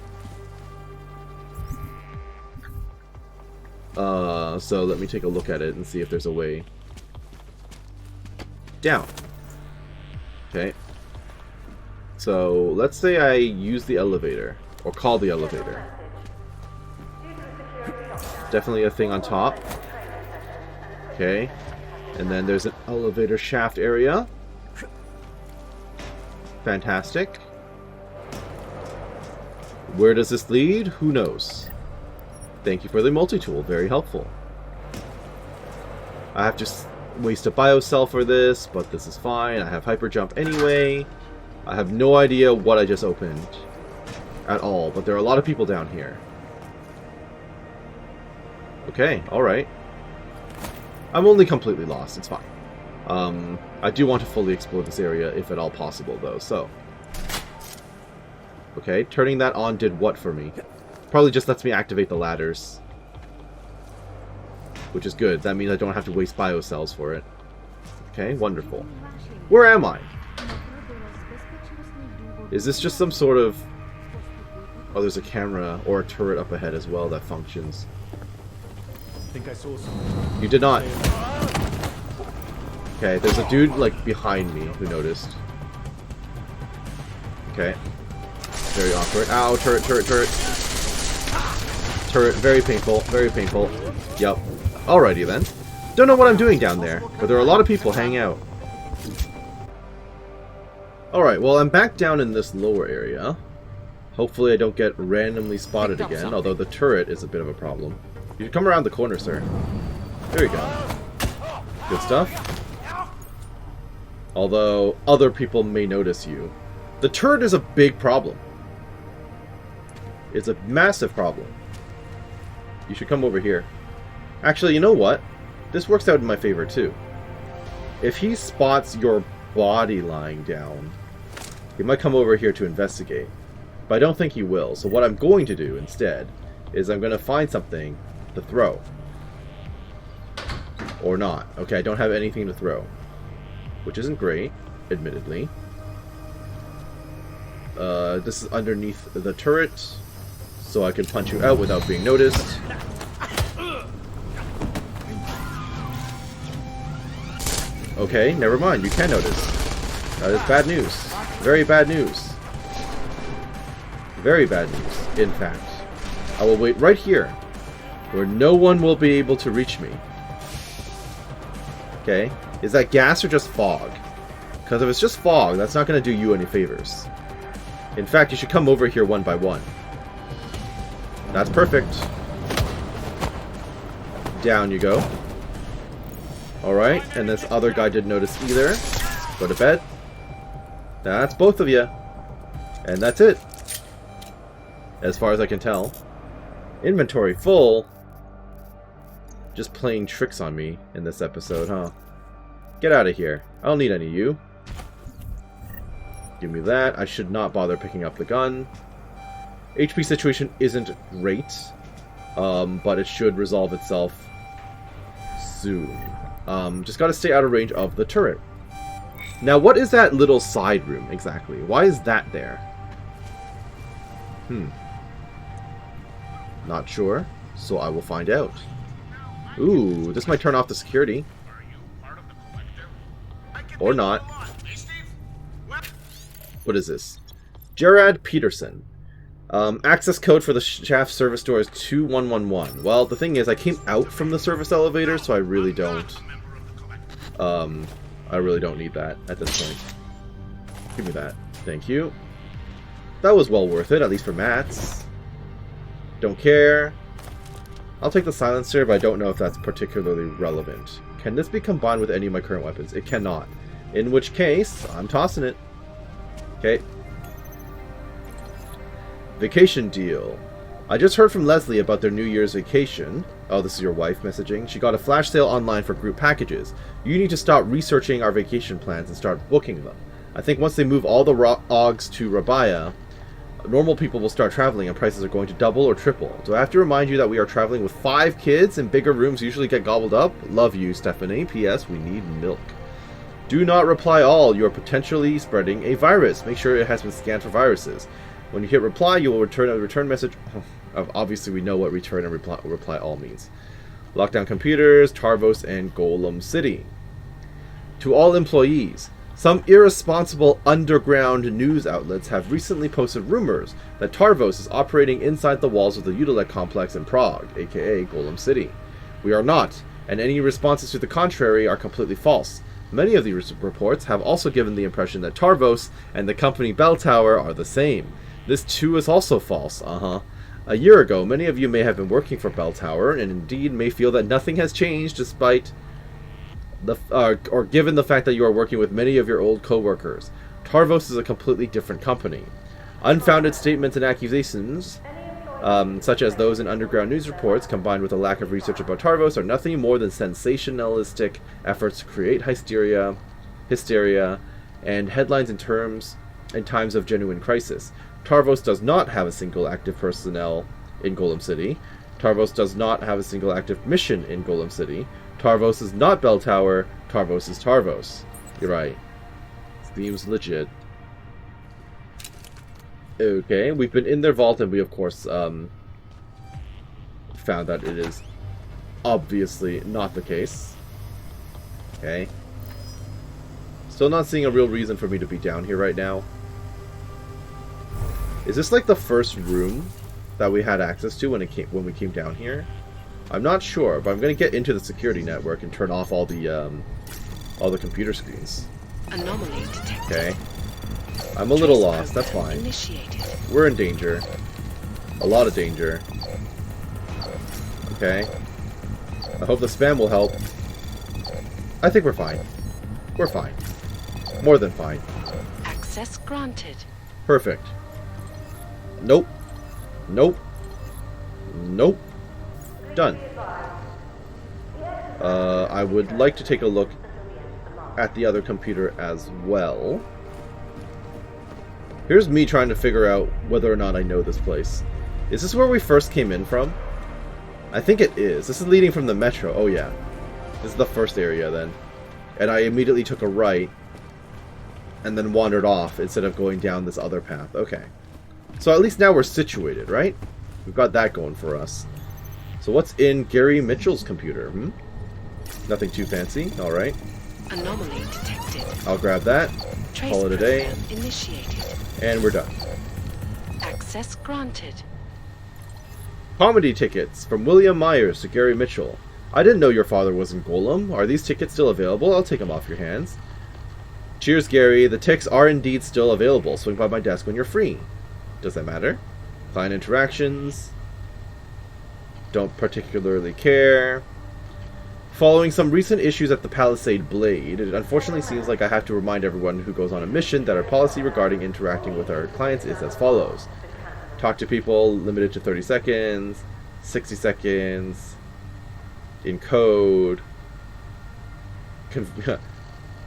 So let me take a look at it and see if there's a way down. Okay. So let's say I use the elevator, or call the elevator. Definitely a thing on top. Okay. And then there's an elevator shaft area. Fantastic. Where does this lead? Who knows? Thank you for the multi-tool. Very helpful. I have to waste a biocell for this, but this is fine. I have hyper jump anyway. I have no idea what I just opened at all, but there are a lot of people down here. Okay, alright. I'm only completely lost. It's fine. I do want to fully explore this area if at all possible, though, so. Okay, turning that on did what for me? Probably just lets me activate the ladders. Which is good. That means I don't have to waste biocells for it. Okay, wonderful. Where am I? Is this just some sort of... Oh, there's a camera or a turret up ahead as well that functions. I think I saw something. You did not. Okay, there's a dude, like, behind me who noticed. Okay. Very awkward. Ow, turret, turret, turret. Turret, very painful, very painful. Yep. Alrighty then. Don't know what I'm doing down there, but there are a lot of people hanging out. Alright, well I'm back down in this lower area. Hopefully I don't get randomly spotted again, although the turret is a bit of a problem. You should come around the corner, sir. There you go. Good stuff. Although, other people may notice you. The turret is a big problem. It's a massive problem. You should come over here. Actually, you know what? This works out in my favor, too. If he spots your body lying down, he might come over here to investigate. But I don't think he will, so what I'm going to do instead is I'm going to find something to throw. Or not. Okay, I don't have anything to throw. Which isn't great, admittedly. This is underneath the turret, so I can punch you out without being noticed. Okay, never mind, you can notice. That is bad news. Very bad news. Very bad news, in fact. I will wait right here, where no one will be able to reach me. Okay? Is that gas or just fog? Because if it's just fog, that's not going to do you any favors. In fact, you should come over here one by one. That's perfect. Down you go. Alright, and this other guy didn't notice either. Go to bed. That's both of you. And that's it. As far as I can tell. Inventory full. Just playing tricks on me in this episode, huh? Get out of here. I don't need any of you. Give me that. I should not bother picking up the gun. HP situation isn't great. But it should resolve itself soon. Just gotta stay out of range of the turret. Now, what is that little side room exactly? Why is that there? Not sure, so I will find out. Ooh, this might turn off the security. Or not. What is this? Gerard Peterson. Access code for the shaft service door is 2111. Well, the thing is, I came out from the service elevator, so I really don't need that at this point. Give me that. Thank you. That was well worth it, at least for mats. Don't care. I'll take the silencer, but I don't know if that's particularly relevant. Can this be combined with any of my current weapons? It cannot. In which case, I'm tossing it. Okay. Vacation deal. I just heard from Leslie about their New Year's vacation. Oh, this is your wife messaging. She got a flash sale online for group packages. You need to stop researching our vacation plans and start booking them. I think once they move all the OGs to Rabaya, normal people will start traveling and prices are going to double or triple. Do I have to remind you that we are traveling with 5 kids and bigger rooms usually get gobbled up? Love you, Stephanie. P.S. We need milk. Do not reply all. You are potentially spreading a virus. Make sure it has been scanned for viruses. When you hit reply, you will return a return message. Obviously, we know what return and reply all means. Lockdown computers, Tarvos, and Golem City. To all employees, some irresponsible underground news outlets have recently posted rumors that Tarvos is operating inside the walls of the Utilec complex in Prague, aka Golem City. We are not, and any responses to the contrary are completely false. Many of these reports have also given the impression that Tarvos and the company Bell Tower are the same. This too is also false, A year ago, many of you may have been working for Bell Tower, and indeed may feel that nothing has changed despite the, or given the fact that you are working with many of your old co-workers. Tarvos is a completely different company. Unfounded statements and accusations, such as those in underground news reports, combined with a lack of research about Tarvos, are nothing more than sensationalistic efforts to create hysteria, and headlines in times of genuine crisis. Tarvos does not have a single active personnel in Golem City. Tarvos does not have a single active mission in Golem City. Tarvos is not Bell Tower. Tarvos is Tarvos. You're right. Seems legit. Okay, we've been in their vault and we of course found that it is obviously not the case. Okay. Still not seeing a real reason for me to be down here right now. Is this like the first room that we had access to when we came down here? I'm not sure, but I'm gonna get into the security network and turn off all the computer screens. Anomaly detected. Okay. I'm a little lost, that's fine. Initiated. We're in danger. A lot of danger. Okay. I hope the spam will help. I think we're fine. We're fine. More than fine. Access granted. Perfect. Nope. Nope. Nope. Done. I would like to take a look at the other computer as well. Here's me trying to figure out whether or not I know this place. Is this where we first came in from? I think it is. This is leading from the metro. Oh yeah. This is the first area then. And I immediately took a right and then wandered off instead of going down this other path. Okay. So at least now we're situated, right? We've got that going for us. So what's in Gary Mitchell's computer? Nothing too fancy. Alright. Anomaly detected. I'll grab that. Call it a day. Initiated. And we're done. Access granted. Comedy tickets from William Myers to Gary Mitchell. I didn't know your father was in Golem. Are these tickets still available? I'll take them off your hands. Cheers, Gary. The ticks are indeed still available. Swing by my desk when you're free. Does that matter? Client interactions. Don't particularly care. Following some recent issues at the Palisade Blade, it unfortunately seems like I have to remind everyone who goes on a mission that our policy regarding interacting with our clients is as follows. Talk to people limited to 30 seconds, 60 seconds, in code.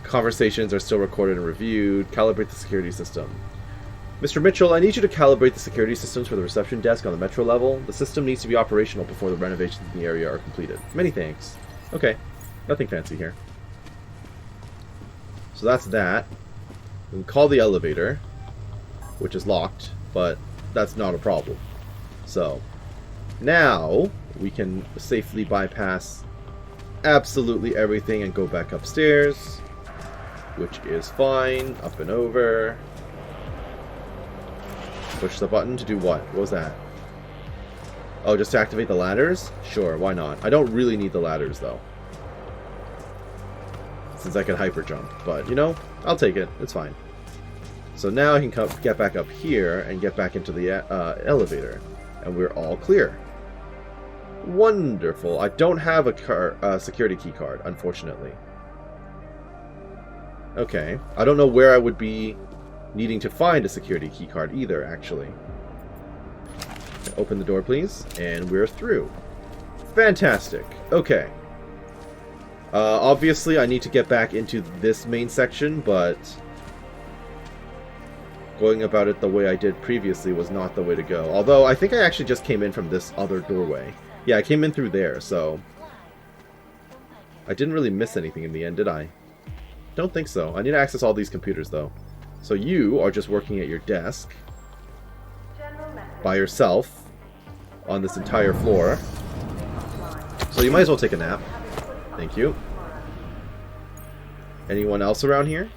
Conversations are still recorded and reviewed. Calibrate the security system. Mr. Mitchell, I need you to calibrate the security systems for the reception desk on the metro level. The system needs to be operational before the renovations in the area are completed. Many thanks. Okay, nothing fancy here. So that's that. We can call the elevator, which is locked, but that's not a problem. So, now we can safely bypass absolutely everything and go back upstairs, which is fine. Up and over. Push the button to do what? What was that? Oh, just to activate the ladders? Sure, why not? I don't really need the ladders, though, since I can hyper jump. But, you know, I'll take it. It's fine. So now I can get back up here and get back into the elevator. And we're all clear. Wonderful. I don't have a security key card, unfortunately. Okay. I don't know where I would be needing to find a security key card either, actually. Open the door, please. And we're through. Fantastic. Okay. Obviously, I need to get back into this main section, but going about it the way I did previously was not the way to go. Although, I think I actually just came in from this other doorway. Yeah, I came in through there, so I didn't really miss anything in the end, did I? Don't think so. I need to access all these computers, though. So you are just working at your desk by yourself on this entire floor. So you might as well take a nap. Thank you. Anyone else around here?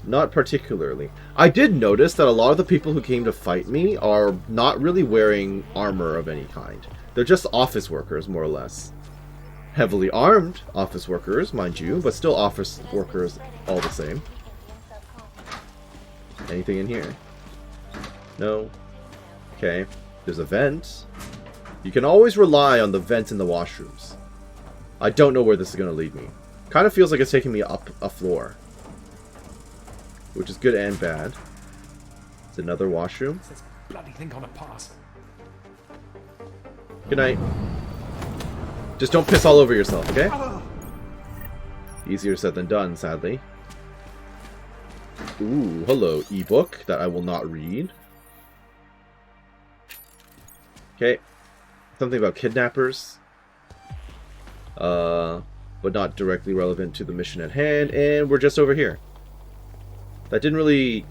Not particularly. I did notice that a lot of the people who came to fight me are not really wearing armor of any kind. They're just office workers, more or less. Heavily armed office workers, mind you, but still office workers all the same. Anything in here? No? Okay. There's a vent. You can always rely on the vent in the washrooms. I don't know where this is going to lead me. Kind of feels like it's taking me up a floor, which is good and bad. It's another washroom. Bloody thing on a pass. Good night. Just don't piss all over yourself, okay? Easier said than done, sadly. Ooh, hello, ebook that I will not read. Okay. Something about kidnappers. But not directly relevant to the mission at hand. And we're just over here. That didn't really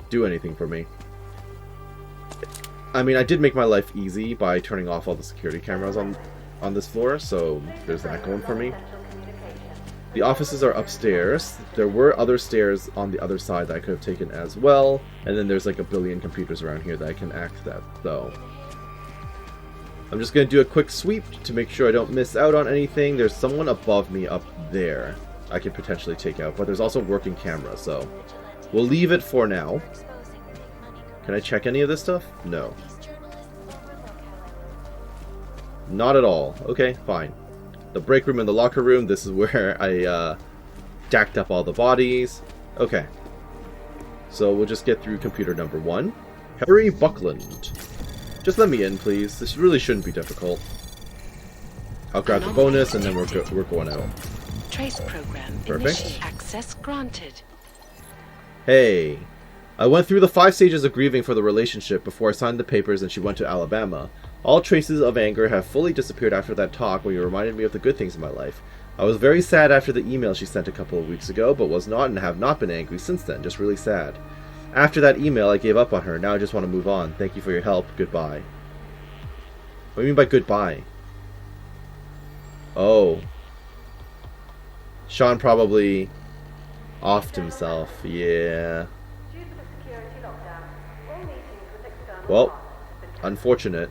do anything for me. I mean, I did make my life easy by turning off all the security cameras on this floor, so there's that going for me. The offices are upstairs. There were other stairs on the other side that I could have taken as well, and then there's like a billion computers around here that I can access, though. I'm just going to do a quick sweep to make sure I don't miss out on anything. There's someone above me up there I could potentially take out, but there's also working camera, so we'll leave it for now. Can I check any of this stuff? No. Not at all. Okay, fine. The break room and the locker room, this is where I stacked up all the bodies. Okay. So we'll just get through computer number 1. Harry Buckland. Just let me in, please. This really shouldn't be difficult. I'll grab the bonus and then we're going out. Trace program. Perfect. Access granted. Hey. I went through the 5 stages of grieving for the relationship before I signed the papers and she went to Alabama. All traces of anger have fully disappeared after that talk when you reminded me of the good things in my life. I was very sad after the email she sent a couple of weeks ago, but was not and have not been angry since then, just really sad. After that email, I gave up on her. Now I just want to move on. Thank you for your help. Goodbye. What do you mean by goodbye? Oh. Sean probably offed himself. Yeah. Well, Unfortunate.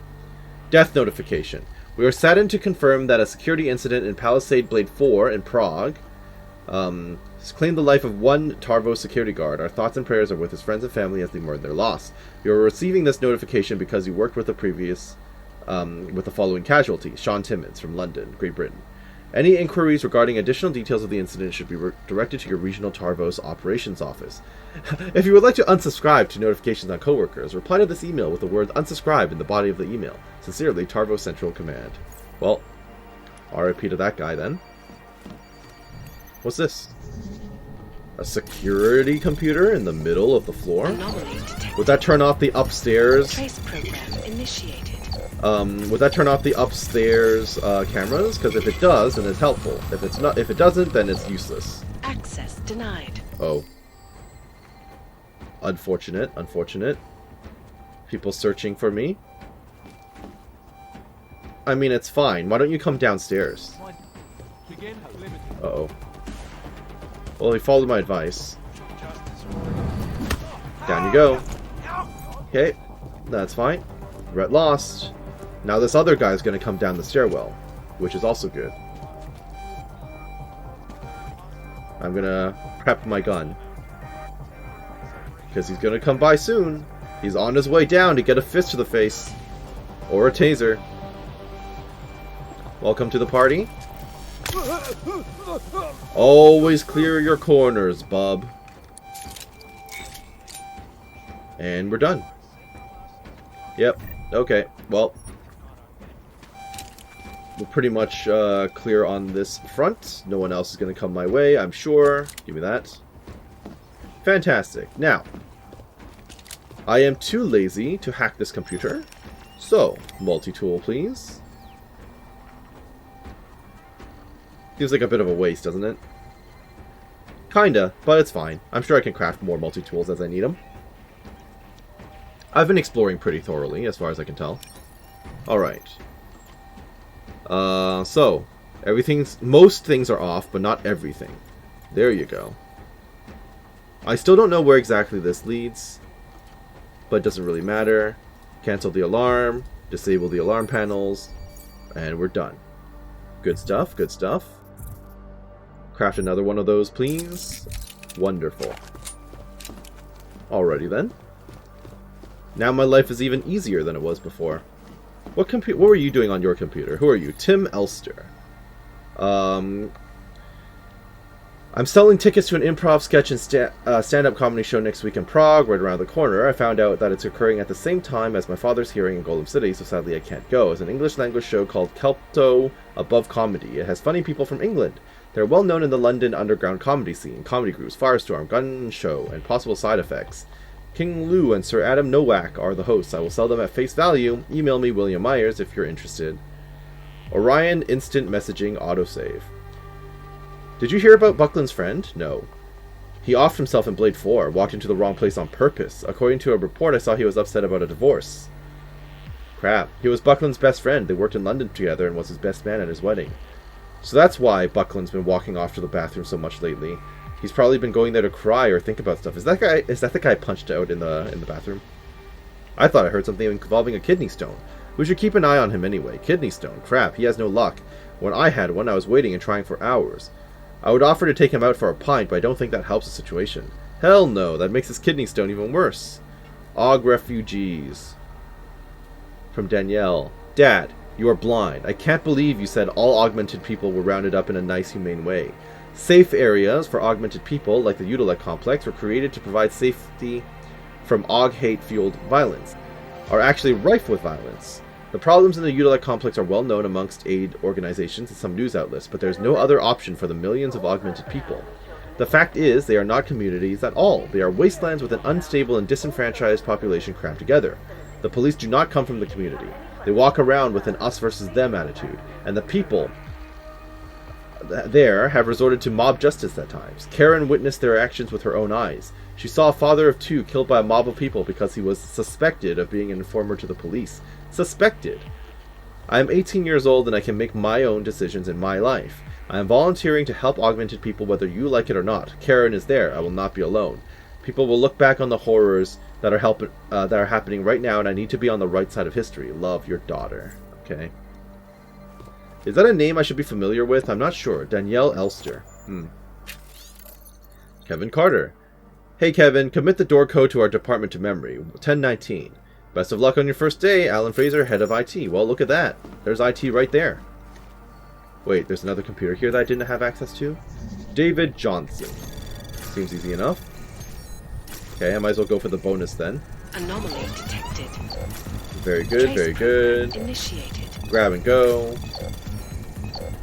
Death notification. We are saddened to confirm that a security incident in Palisade Blade 4 in Prague has claimed the life of one Tarvos security guard. Our thoughts and prayers are with his friends and family as they mourn their loss. You are receiving this notification because you worked with the following casualty: Sean Timmins from London, Great Britain. Any inquiries regarding additional details of the incident should be directed to your regional Tarvos operations office. If you would like to unsubscribe to notifications on coworkers, reply to this email with the word unsubscribe in the body of the email. Sincerely, Tarvos Central Command. Well, RIP to that guy then. What's this? A security computer in the middle of the floor? Would that turn off the upstairs? Trace program initiated. Would that turn off the upstairs cameras? Because if it does, then it's helpful. If it doesn't, then it's useless. Access denied. Oh. Unfortunate, unfortunate. People searching for me. I mean, it's fine. Why don't you come downstairs? Uh-oh. Well, he followed my advice. Down you go. Okay, that's fine. Threat lost. Now this other guy's gonna come down the stairwell, which is also good. I'm gonna prep my gun, because he's gonna come by soon. He's on his way down to get a fist to the face. Or a taser. Welcome to the party. Always clear your corners, bub. And we're done. Yep. Okay. Well, we're pretty much clear on this front. No one else is going to come my way, I'm sure. Give me that. Fantastic. Now, I am too lazy to hack this computer. So, multi-tool, please. Seems like a bit of a waste, doesn't it? Kinda, but it's fine. I'm sure I can craft more multi-tools as I need them. I've been exploring pretty thoroughly, as far as I can tell. Alright. So, most things are off, but not everything. There you go. I still don't know where exactly this leads, but it doesn't really matter. Cancel the alarm, disable the alarm panels, and we're done. Good stuff, good stuff. Craft another one of those, please. Wonderful. Alrighty then. Now my life is even easier than it was before. What were you doing on your computer? Who are you? Tim Elster. I'm selling tickets to an improv sketch and stand-up comedy show next week in Prague, right around the corner. I found out that it's occurring at the same time as my father's hearing in Golem City, so sadly I can't go. It's an English-language show called Kelpto Above Comedy. It has funny people from England. They're well known in the London underground comedy scene. Comedy groups, Firestorm, Gun Show, and Possible Side Effects. King Lou and Sir Adam Nowak are the hosts. I will sell them at face value. Email me, William Myers, if you're interested. Orion Instant Messaging Autosave. Did you hear about Buckland's friend? No. He offed himself in Blade 4, walked into the wrong place on purpose. According to a report, I saw he was upset about a divorce. Crap. He was Buckland's best friend. They worked in London together and was his best man at his wedding. So that's why Buckland's been walking off to the bathroom so much lately. He's probably been going there to cry or think about stuff. Is that the guy punched out in the bathroom? I thought I heard something involving a kidney stone. We should keep an eye on him anyway. Kidney stone. Crap, he has no luck. When I had one, I was waiting and trying for hours. I would offer to take him out for a pint, but I don't think that helps the situation. Hell no, that makes his kidney stone even worse. Og refugees. From Danielle. Dad, you are blind. I can't believe you said all augmented people were rounded up in a nice, humane way. Safe areas for augmented people, like the Eudolec complex, were created to provide safety from Aug hate-fueled violence, are actually rife with violence. The problems in the Eudolec complex are well known amongst aid organizations and some news outlets, but there's no other option for the millions of augmented people. The fact is, they are not communities at all. They are wastelands with an unstable and disenfranchised population crammed together. The police do not come from the community. They walk around with an us versus them attitude, and the people there have resorted to mob justice at times. Karen witnessed their actions with her own eyes. She saw a father of two killed by a mob of people because he was suspected of being an informer to the police. Suspected. I am 18 years old and I can make my own decisions in my life. I am volunteering to help augmented people whether you like it or not. Karen is there. I will not be alone. People will look back on the horrors that are happening right now, and I need to be on the right side of history. Love, your daughter. Okay. Is that a name I should be familiar with? I'm not sure. Danielle Elster. Kevin Carter. Hey Kevin, commit the door code to our department to memory. 1019. Best of luck on your first day, Alan Fraser, head of IT. Well, look at that. There's IT right there. Wait, there's another computer here that I didn't have access to? David Johnson. Seems easy enough. Okay, I might as well go for the bonus then. Anomaly detected. Very good, very good. Initiated. Grab and go.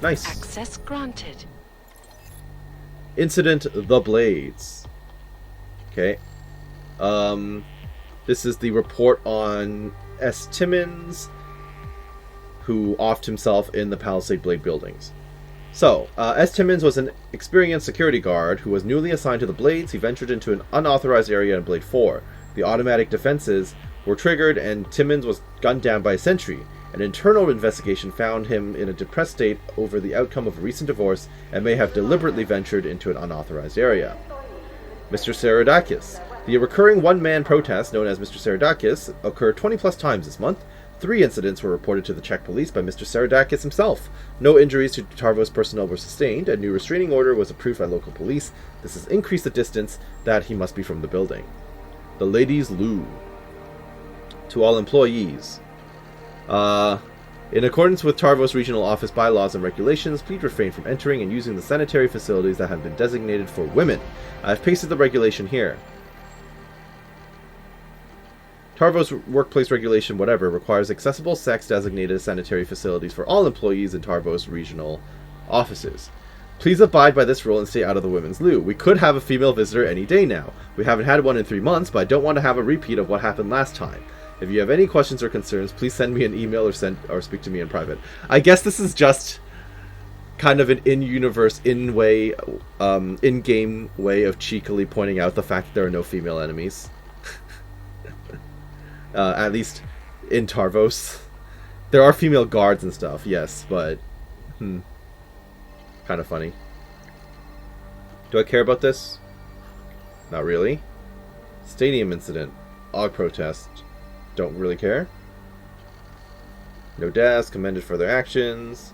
Nice. Access granted. Incident The Blades. Okay. This is the report on S. Timmons, who offed himself in the Palisade Blade buildings. So, S. Timmons was an experienced security guard who was newly assigned to the Blades. He ventured into an unauthorized area in Blade 4. The automatic defenses were triggered and Timmons was gunned down by a sentry. An internal investigation found him in a depressed state over the outcome of a recent divorce and may have deliberately ventured into an unauthorized area. Mr. Saradakis. The recurring one-man protest known as Mr. Saradakis occurred 20-plus times this month. 3 incidents were reported to the Czech police by Mr. Saradakis himself. No injuries to Tarvos personnel were sustained. A new restraining order was approved by local police. This has increased the distance that he must be from the building. The Ladies' Loo. To all employees. In accordance with Tarvos Regional Office bylaws and regulations, please refrain from entering and using the sanitary facilities that have been designated for women. I have pasted the regulation here. Tarvos Workplace Regulation whatever requires accessible sex-designated sanitary facilities for all employees in Tarvos Regional offices. Please abide by this rule and stay out of the women's loo. We could have a female visitor any day now. We haven't had one in 3 months, but I don't want to have a repeat of what happened last time. If you have any questions or concerns, please send me an email or speak to me in private. I guess this is just kind of an in-universe, in-game way of cheekily pointing out the fact that there are no female enemies. At least in Tarvos. There are female guards and stuff, yes, but kind of funny. Do I care about this? Not really. Stadium incident. Og protest. Don't really care. No deaths, commended for their actions.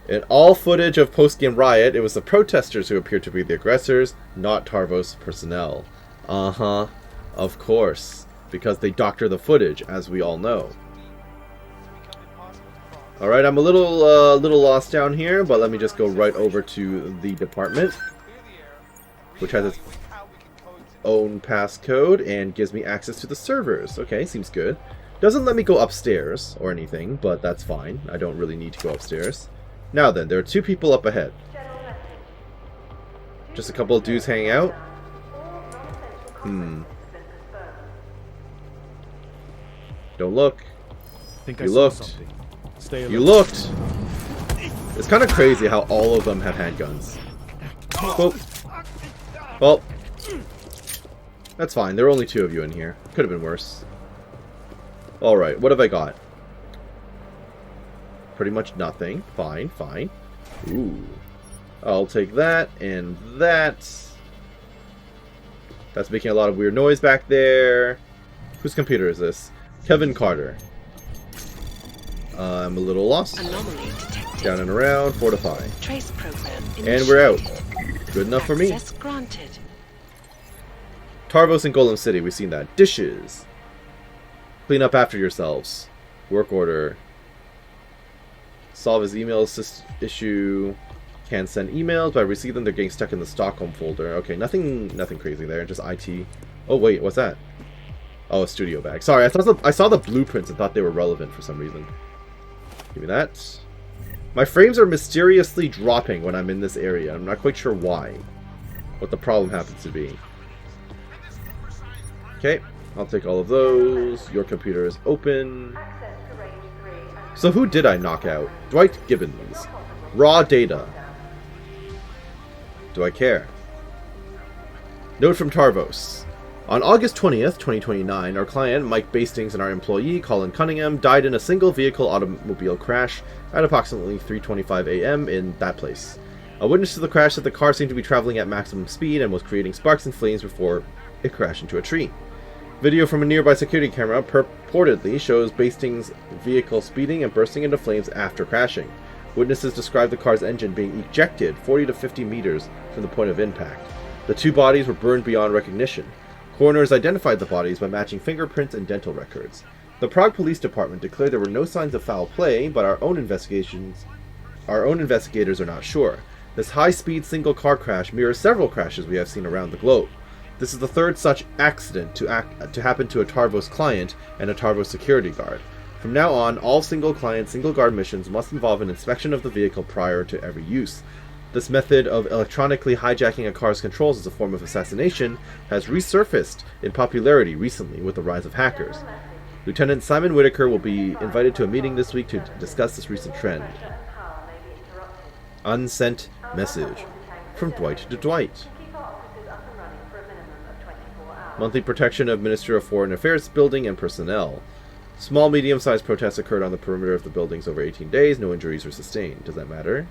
In all footage of post-game riot, it was the protesters who appeared to be the aggressors, not Tarvos personnel. Of course. Because they doctor the footage, as we all know. Alright, I'm a little lost down here, but let me just go right over to the department, which has its own passcode and gives me access to the servers. Okay, seems good. Doesn't let me go upstairs or anything, but that's fine. I don't really need to go upstairs. Now then, there are 2 people up ahead. Just a couple of dudes hanging out. Don't look. You looked. You looked. It's kind of crazy how all of them have handguns. Well, that's fine. There are only 2 of you in here. Could have been worse. Alright, what have I got? Pretty much nothing. Fine, fine. Ooh. I'll take that and that. That's making a lot of weird noise back there. Whose computer is this? Kevin Carter. I'm a little lost. Anomaly detected. Down and around, fortify. Trace program initiated. And we're out. Good enough for me. Access granted. Tarvos and Golem City, we've seen that. Dishes. Clean up after yourselves. Work order. Solve his email issue. Can't send emails, but I receive them. They're getting stuck in the Stockholm folder. Okay, nothing crazy there. Just IT. Oh wait, what's that? Oh, a studio bag. Sorry, I saw the blueprints and thought they were relevant for some reason. Give me that. My frames are mysteriously dropping when I'm in this area. I'm not quite sure why. What the problem happens to be. Okay, I'll take all of those. Your computer is open. So who did I knock out? Dwight Gibbons. Raw data. Do I care? Note from Tarvos. On August 20th, 2029, our client, Mike Bastings, and our employee, Colin Cunningham, died in a single-vehicle automobile crash at approximately 3:25 a.m. in that place. A witness to the crash said the car seemed to be traveling at maximum speed and was creating sparks and flames before it crashed into a tree. Video from a nearby security camera purportedly shows Basting's vehicle speeding and bursting into flames after crashing. Witnesses describe the car's engine being ejected 40 to 50 meters from the point of impact. The two bodies were burned beyond recognition. Coroners identified the bodies by matching fingerprints and dental records. The Prague Police Department declared there were no signs of foul play, but our own investigators are not sure. This high-speed single-car crash mirrors several crashes we have seen around the globe. This is the third such accident to happen to a Tarvos client and a Tarvos security guard. From now on, all single-client, single-guard missions must involve an inspection of the vehicle prior to every use. This method of electronically hijacking a car's controls as a form of assassination has resurfaced in popularity recently with the rise of hackers. Lieutenant Simon Whitaker will be invited to a meeting this week to discuss this recent trend. Unsent message from Dwight to Dwight. Monthly protection of Minister of Foreign Affairs building and personnel. Small, medium-sized protests occurred on the perimeter of the buildings over 18 days. No injuries were sustained. Does that matter?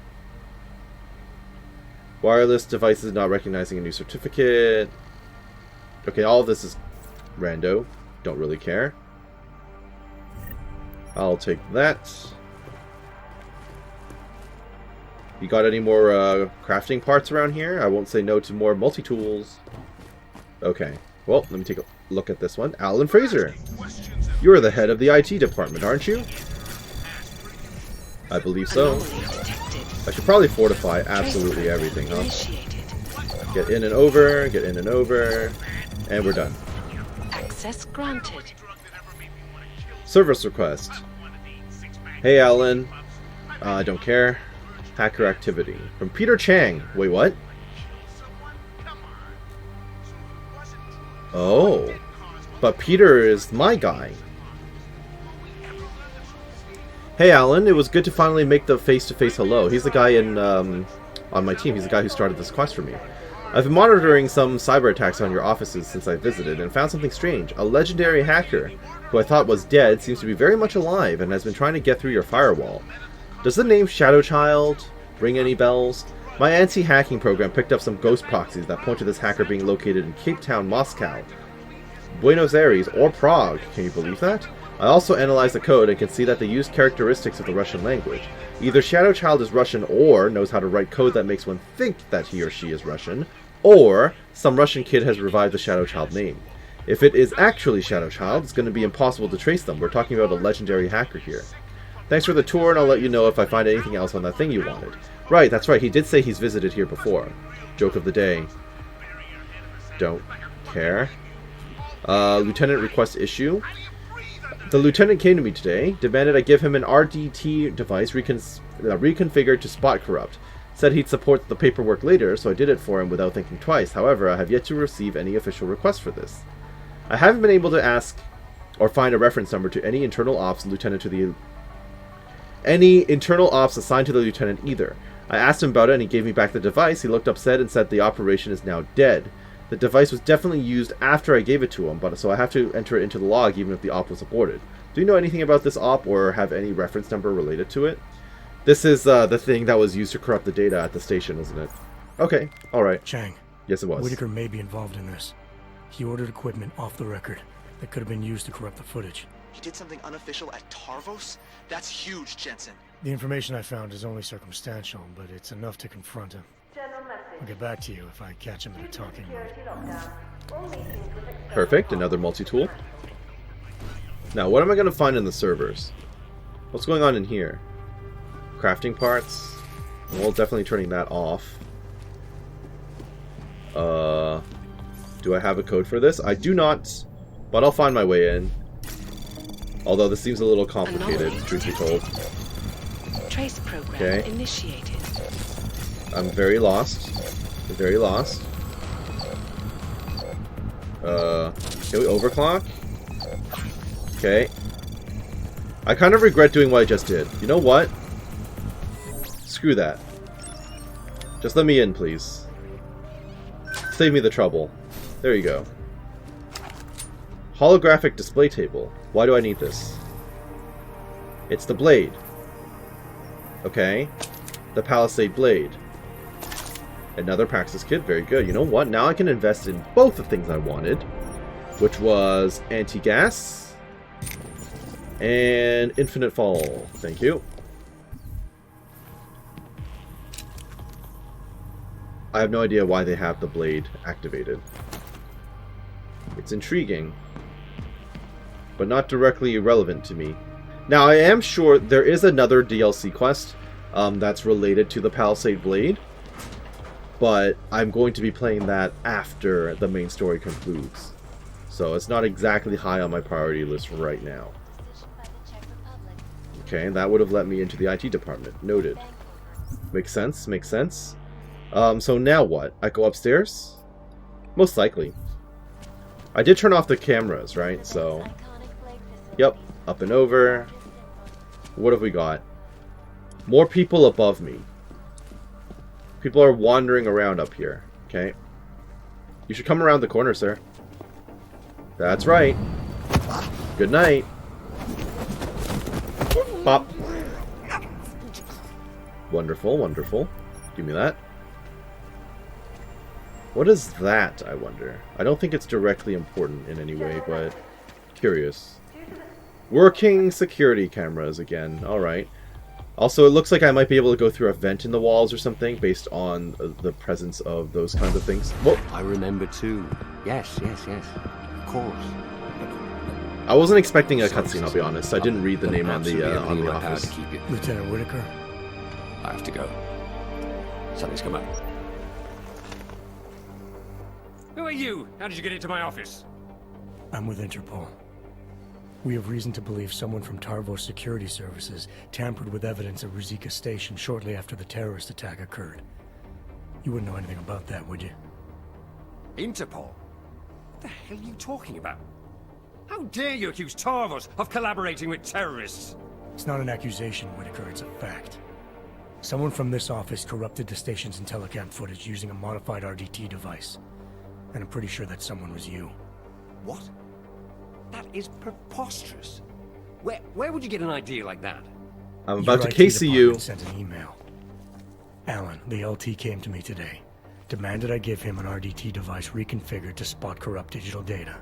Wireless devices not recognizing a new certificate. Okay, all of this is rando. Don't really care. I'll take that. You got any more crafting parts around here? I won't say no to more multi-tools. Okay. Well, let me take a look at this one. Alan Fraser. You're the head of the IT department, aren't you? I believe so. I should probably fortify absolutely everything, huh? Get in and over, get in and over, and we're done. Access granted. Service request. Hey, Alan. I don't care. Hacker activity. From Peter Chang. Wait, what? Oh. But Peter is my guy. Hey, Alan. It was good to finally make the face-to-face hello. He's the guy in on my team. He's the guy who started this quest for me. I've been monitoring some cyber attacks on your offices since I visited and found something strange. A legendary hacker, who I thought was dead, seems to be very much alive and has been trying to get through your firewall. Does the name Shadowchild ring any bells? My anti-hacking program picked up some ghost proxies that point to this hacker being located in Cape Town, Moscow, Buenos Aires, or Prague. Can you believe that? I also analyzed the code and can see that they use characteristics of the Russian language. Either Shadowchild is Russian or knows how to write code that makes one think that he or she is Russian, or some Russian kid has revived the Shadowchild name. If it is actually Shadowchild, it's going to be impossible to trace them. We're talking about a legendary hacker here. Thanks for the tour, and I'll let you know if I find anything else on that thing you wanted. Right, that's right, he did say he's visited here before. Joke of the day. Don't care. Lieutenant request issue. The lieutenant came to me today, demanded I give him an RDT device reconfigured to spot corrupt. Said he'd support the paperwork later, so I did it for him without thinking twice. However, I have yet to receive any official request for this. I haven't been able to ask or find a reference number to any internal ops assigned to the lieutenant either. I asked him about it and he gave me back the device. He looked upset and said the operation is now dead. The device was definitely used after I gave it to him, so I have to enter it into the log even if the op was aborted. Do you know anything about this op or have any reference number related to it? This is the thing that was used to corrupt the data at the station, isn't it? Okay, alright. Chang. Yes, it was. Whitaker may be involved in this. He ordered equipment off the record that could have been used to corrupt the footage. He did something unofficial at Tarvos? That's huge, Jensen. The information I found is only circumstantial, but it's enough to confront him. I'll get back to you if I catch him in a talking mood. Perfect, another multi-tool. Now, what am I going to find in the servers? What's going on in here? Crafting parts. Well, definitely turning that off. Do I have a code for this? I do not, but I'll find my way in. Although this seems a little complicated, truth be told. Trace program initiated. I'm very lost. Very lost. Can we overclock? Okay. I kind of regret doing what I just did. You know what? Screw that. Just let me in, please. Save me the trouble. There you go. Holographic display table. Why do I need this? It's the blade. Okay. The Palisade blade. Another Praxis kit. Very good. You know what? Now I can invest in both the things I wanted. which was anti-gas and infinite fall. Thank you. I have no idea why they have the blade activated. It's intriguing, but not directly relevant to me. Now, I am sure there is another DLC quest that's related to the Palisade Blade, but I'm going to be playing that after the main story concludes. So it's not exactly high on my priority list right now. Okay, that would have let me into the IT department. Noted. Makes sense, makes sense. So now what? I go upstairs? Most likely. I did turn off the cameras, right? So, yep, up and over. What have we got? More people above me. People are wandering around up here. Okay. You should come around the corner, sir. That's right. Good night. Pop. Wonderful, wonderful. Give me that. What is that, I wonder? I don't think it's directly important in any way, but curious. Working security cameras again. Alright. Also, it looks like I might be able to go through a vent in the walls or something based on the presence of those kinds of things. Whoa. I remember too. Yes, yes, yes. Of course. I wasn't expecting a cutscene, I'll be honest. I didn't read the name on the office. Lieutenant Whitaker? I have to go. Something's come up. Who are you? How did you get into my office? I'm with Interpol. We have reason to believe someone from Tarvos Security Services tampered with evidence at Ruzicka Station shortly after the terrorist attack occurred. You wouldn't know anything about that, would you? Interpol? What the hell are you talking about? How dare you accuse Tarvos of collaborating with terrorists? It's not an accusation, Whitaker, it's a fact. Someone from this office corrupted the station's telecam footage using a modified RDT device. And I'm pretty sure that someone was you. What? That is preposterous. Where would you get an idea like that? I'm about to Your IT KC you. department sent an email. Alan, the LT came to me today. Demanded I give him an RDT device reconfigured to spot corrupt digital data.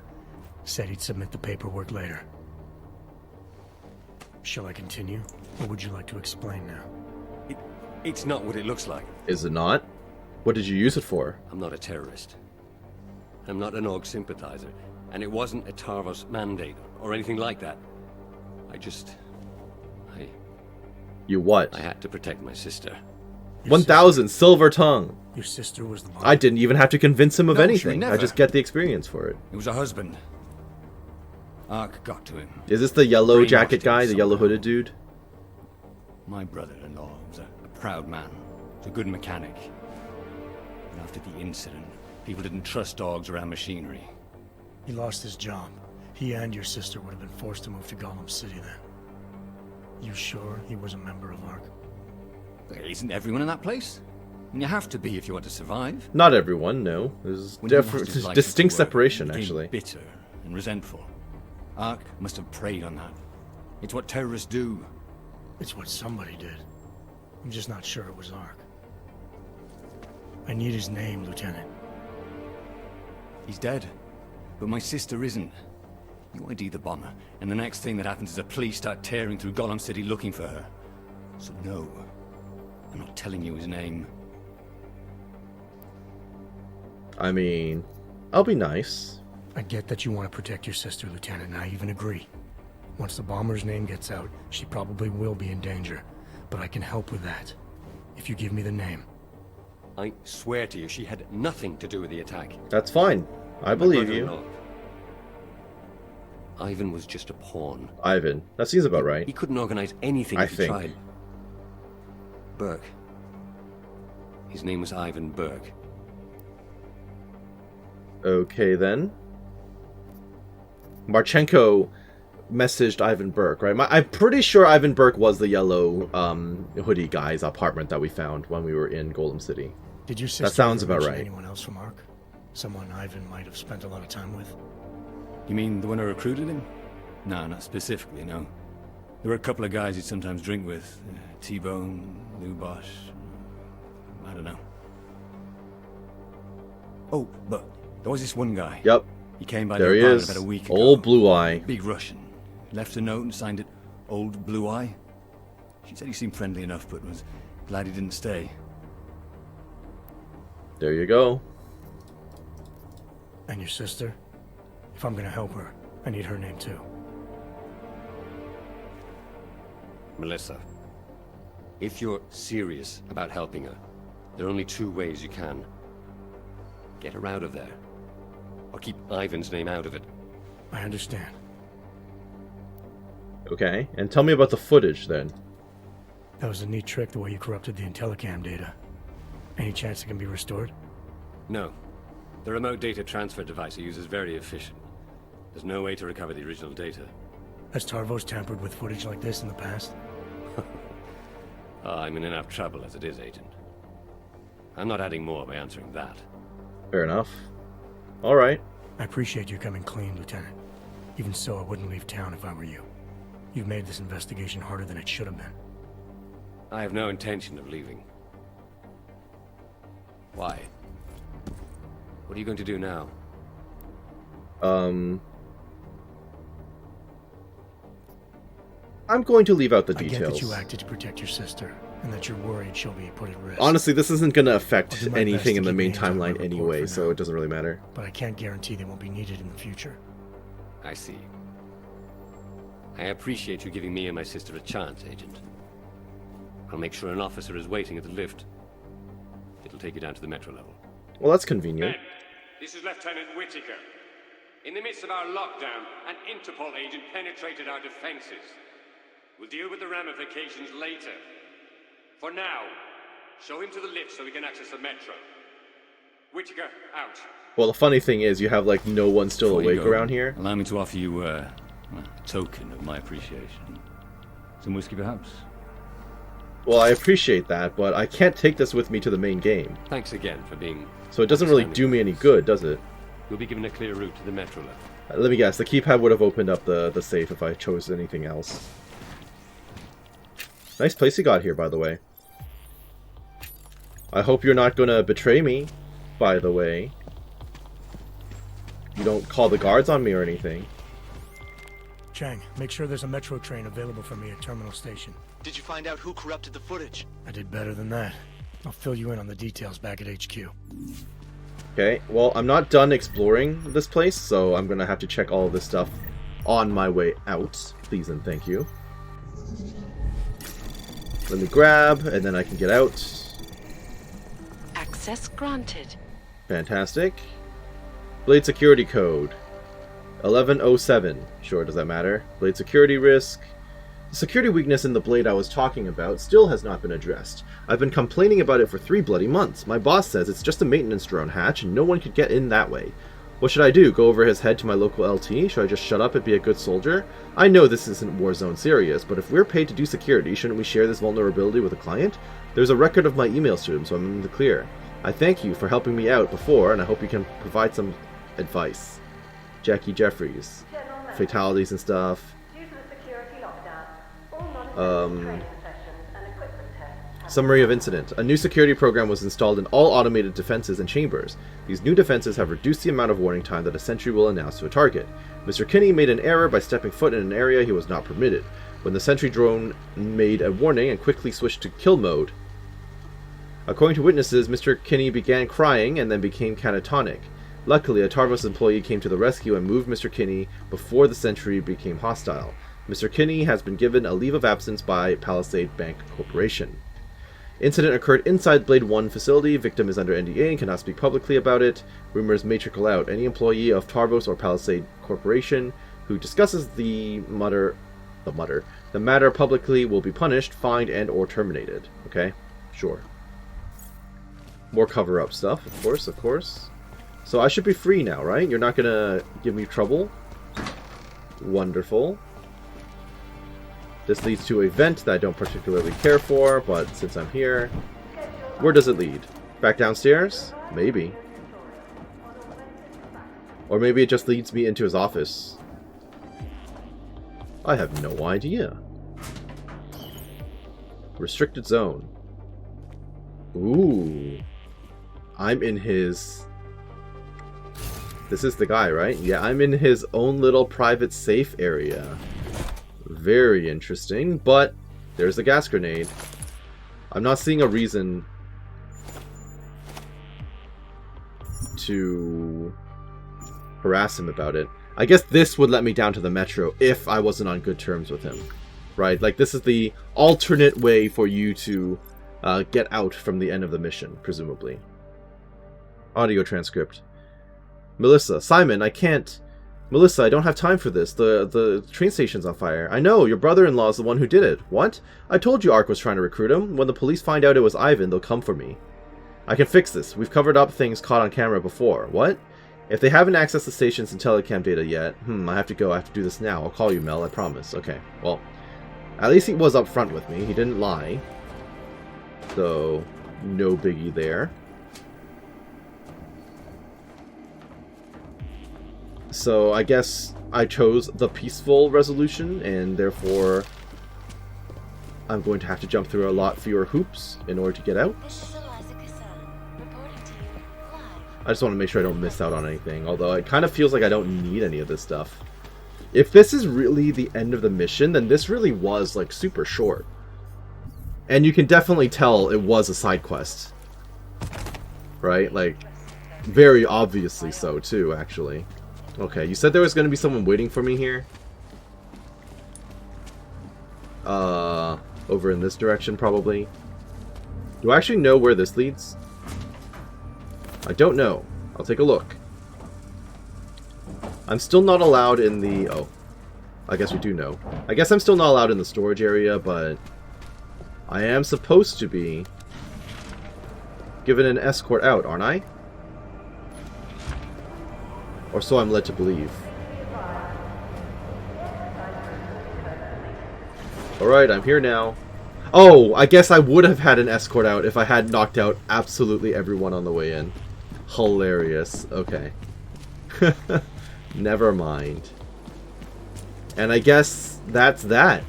Said he'd submit the paperwork later. Shall I continue? Or would you like to explain now? It's not what it looks like. Is it not? What did you use it for? I'm not a terrorist. I'm not an AUG sympathizer. And it wasn't a Tarvos mandate or anything like that. You what? I had to protect my sister. 1,000 silver tongue. Your sister was the bomb. I didn't even have to convince him of No, she anything. would I never. just get the experience for it. It was her husband. Ark got to him. Is this the yellow Brainwashed jacket him guy, the somehow. yellow hooded dude? My brother-in-law was a proud man. Was a good mechanic. But after the incident, people didn't trust dogs around machinery. He lost his job. He and your sister would have been forced to move to Gollum City then. You sure he was a member of ARC? Isn't everyone in that place? And you have to be if you want to survive. Not everyone, no. There's When he lost his license distinct to work, separation, he became actually. bitter and resentful. Ark must have preyed on that. It's what terrorists do. It's what somebody did. I'm just not sure it was ARC. I need his name, Lieutenant. He's dead. But my sister isn't. You ID the bomber, and the next thing that happens is the police start tearing through Gollum City looking for her. So no, I'm not telling you his name. I mean, I'll be nice. I get that you want to protect your sister, Lieutenant, and I even agree. Once the bomber's name gets out, she probably will be in danger. But I can help with that. If you give me the name. I swear to you, she had nothing to do with the attack. That's fine. I My believe you. brother-in-law. Ivan was just a pawn. Ivan. That seems about right. He couldn't organize anything I if he think. tried. Burke. His name was Ivan Burke. Okay, then. Marchenko messaged Ivan Burke, right? I'm pretty sure Ivan Burke was the yellow hoodie guy's apartment that we found when we were in Golem City. Did your sister That sounds ever about mention right. anyone else from ARC? Someone Ivan might have spent a lot of time with? You mean the one who recruited him? No, not specifically, no. There were a couple of guys he'd sometimes drink with. T-Bone, Lou Bosch. I don't know. Oh, but there was this one guy. Yep. He came by There the he apartment is. about a week ago. Old Blue Eye. Big Russian. Left a note and signed it Old Blue Eye. She said he seemed friendly enough, but was glad he didn't stay. There you go. And your sister? If I'm gonna help her, I need her name too. Melissa. If you're serious about helping her, there are only two ways you can. Get her out of there. Or keep Ivan's name out of it. I understand. Okay, and tell me about the footage then. That was a neat trick the way you corrupted the Intellicam data. Any chance it can be restored? No. The remote data transfer device I use is very efficient. There's no way to recover the original data. Has Tarvos tampered with footage like this in the past? I'm in enough trouble as it is, Agent. I'm not adding more by answering that. Fair enough. Alright. I appreciate you coming clean, Lieutenant. Even so, I wouldn't leave town if I were you. You've made this investigation harder than it should have been. I have no intention of leaving. Why? What are you going to do now? I'm going to leave out the I details. get that you acted to protect your sister, and that you're worried she'll be put at risk. Honestly, this isn't going to I'll affect do my best anything to in the keep main names out of my timeline report anyway, for so now. it doesn't really matter. But I can't guarantee they won't be needed in the future. I see. I appreciate you giving me and my sister a chance, Agent. I'll make sure an officer is waiting at the lift. It'll take you down to the metro level. Well, that's convenient. Men, this is Lieutenant Whitaker. In the midst of our lockdown, an Interpol agent penetrated our defenses. We'll deal with the ramifications later. For now, show him to the lift so we can access the metro. Whitaker, out. Well, the funny thing is, you have, like, no one still Before you awake go, around here. Allow me to offer you a token of my appreciation. Some whiskey, perhaps? Well, I appreciate that, but I can't take this with me to the main game. Thanks again for being... So it doesn't really do me any good, does it? You'll be given a clear route to the metro level. Let me guess, the keypad would have opened up the safe if I chose anything else. Nice place you got here, by the way. I hope you're not gonna betray me, by the way. You don't call the guards on me or anything. Chang, make sure there's a metro train available for me at Terminal Station. Did you find out who corrupted the footage? I did better than that. I'll fill you in on the details back at HQ. Okay, well, I'm not done exploring this place, so I'm gonna have to check all of this stuff on my way out. Please and thank you. Let me grab, and then I can get out. Access granted. Fantastic. Blade security code 1107. Sure, does that matter? Blade security risk. The security weakness in the blade I was talking about still has not been addressed. I've been complaining about it for 3 bloody months. My boss says it's just a maintenance drone hatch and no one could get in that way. What should I do? Go over his head to my local LT? Should I just shut up and be a good soldier? I know this isn't Warzone serious, but if we're paid to do security, shouldn't we share this vulnerability with a client? There's a record of my emails to him, so I'm in the clear. I thank you for helping me out before, and I hope you can provide some advice. Jackie Jeffries. Fatalities and stuff. Summary of incident. A new security program was installed in all automated defenses and chambers. These new defenses have reduced the amount of warning time that a sentry will announce to a target. Mr. Kinney made an error by stepping foot in an area he was not permitted. When the sentry drone made a warning and quickly switched to kill mode. According to witnesses, Mr. Kinney began crying and then became catatonic. Luckily, a Tarvos employee came to the rescue and moved Mr. Kinney before the sentry became hostile. Mr. Kinney has been given a leave of absence by Palisade Bank Corporation. Incident occurred inside Blade 1 facility. Victim is under NDA and cannot speak publicly about it. Rumors may trickle out. Any employee of Tarvos or Palisade Corporation who discusses the matter publicly will be punished, fined, and or terminated. Okay? Sure. More cover-up stuff, of course. So I should be free now, right? You're not gonna give me trouble? Wonderful. This leads to a vent that I don't particularly care for, but since I'm here... Where does it lead? Back downstairs? Maybe. Or maybe it just leads me into his office. I have no idea. Restricted zone. Ooh. I'm in his This is the guy, right? Yeah, I'm in his own little private safe area. Very interesting, but there's the gas grenade. I'm not seeing a reason to harass him about it. I guess this would let me down to the metro if I wasn't on good terms with him. Right? Like, this is the alternate way for you to get out from the end of the mission, presumably. Audio transcript. Melissa, Simon, I can't... Melissa, I don't have time for this. The train station's on fire. I know, your brother-in-law is the one who did it. What? I told you Ark was trying to recruit him. When the police find out it was Ivan, they'll come for me. I can fix this. We've covered up things caught on camera before. What? If they haven't accessed the stations and telecam data yet, I have to go. I have to do this now. I'll call you, Mel. I promise. Okay, well, at least he was up front with me. He didn't lie. So, no biggie there. So, I guess I chose the peaceful resolution, and therefore I'm going to have to jump through a lot fewer hoops in order to get out. I just want to make sure I don't miss out on anything, although it kind of feels like I don't need any of this stuff. If this is really the end of the mission, then this really was, like, super short. And you can definitely tell it was a side quest. Right? Like, very obviously so, too, actually. Okay, you said there was going to be someone waiting for me here? Over in this direction, probably. Do I actually know where this leads? I don't know. I'll take a look. I'm still not allowed in the... Oh. I guess we do know. I guess I'm still not allowed in the storage area, but... I am supposed to be given an escort out, aren't I? Or so I'm led to believe. Alright, I'm here now. Oh, I guess I would have had an escort out if I had knocked out absolutely everyone on the way in. Hilarious. Okay. Never mind. And I guess that's that.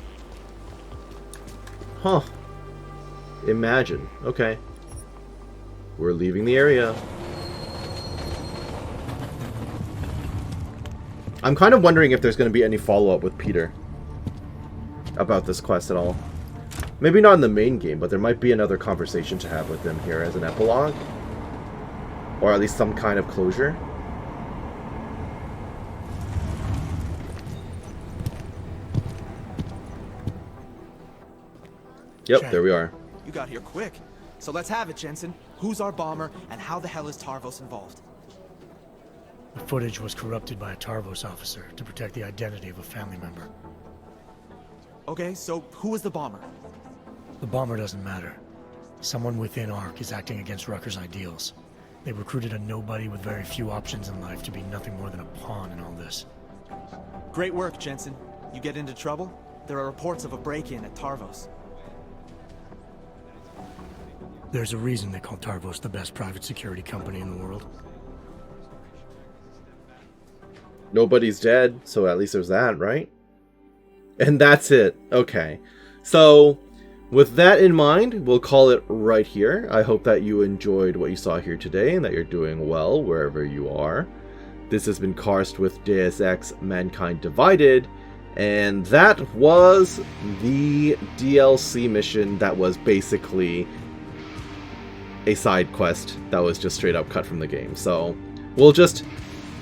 Huh. Imagine. Okay. We're leaving the area. I'm kind of wondering if there's going to be any follow-up with Peter about this quest at all. Maybe not in the main game, but there might be another conversation to have with him here as an epilogue. Or at least some kind of closure. Yep, Jen, there we are. You got here quick. So let's have it, Jensen. Who's our bomber, and how the hell is Tarvos involved? The footage was corrupted by a Tarvos officer to protect the identity of a family member. Okay, so who was the bomber? The bomber doesn't matter. Someone within Ark is acting against Rucker's ideals. They recruited a nobody with very few options in life to be nothing more than a pawn in all this. Great work, Jensen. You get into trouble? There are reports of a break-in at Tarvos. There's a reason they call Tarvos the best private security company in the world. Nobody's dead, so at least there's that, right? And that's it. Okay. So, with that in mind, we'll call it right here. I hope that you enjoyed what you saw here today and that you're doing well wherever you are. This has been Karst with Deus Ex Mankind Divided, and that was the DLC mission that was basically a side quest that was just straight up cut from the game. So, we'll just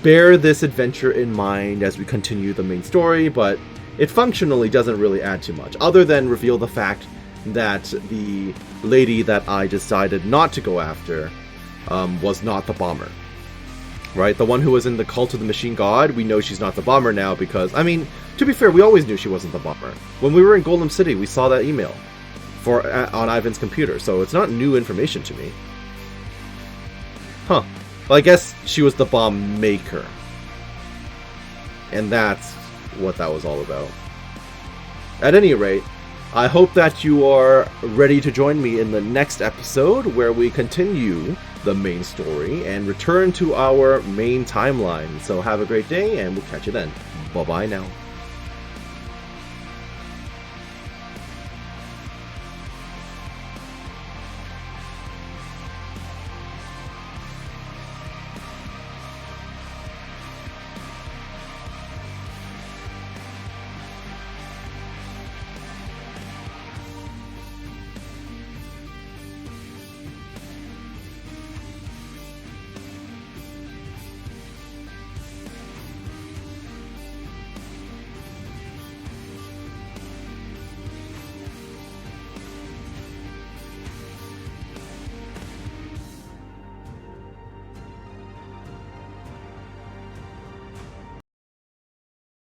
bear this adventure in mind as we continue the main story, but it functionally doesn't really add too much, other than reveal the fact that the lady that I decided not to go after was not the bomber. Right? The one who was in the Cult of the Machine God, we know she's not the bomber now because, I mean, to be fair, we always knew she wasn't the bomber. When we were in Golem City, we saw that email on Ivan's computer, so it's not new information to me. Huh. Well, I guess she was the bomb maker. And that's what that was all about. At any rate, I hope that you are ready to join me in the next episode where we continue the main story and return to our main timeline. So have a great day and we'll catch you then. Bye-bye now.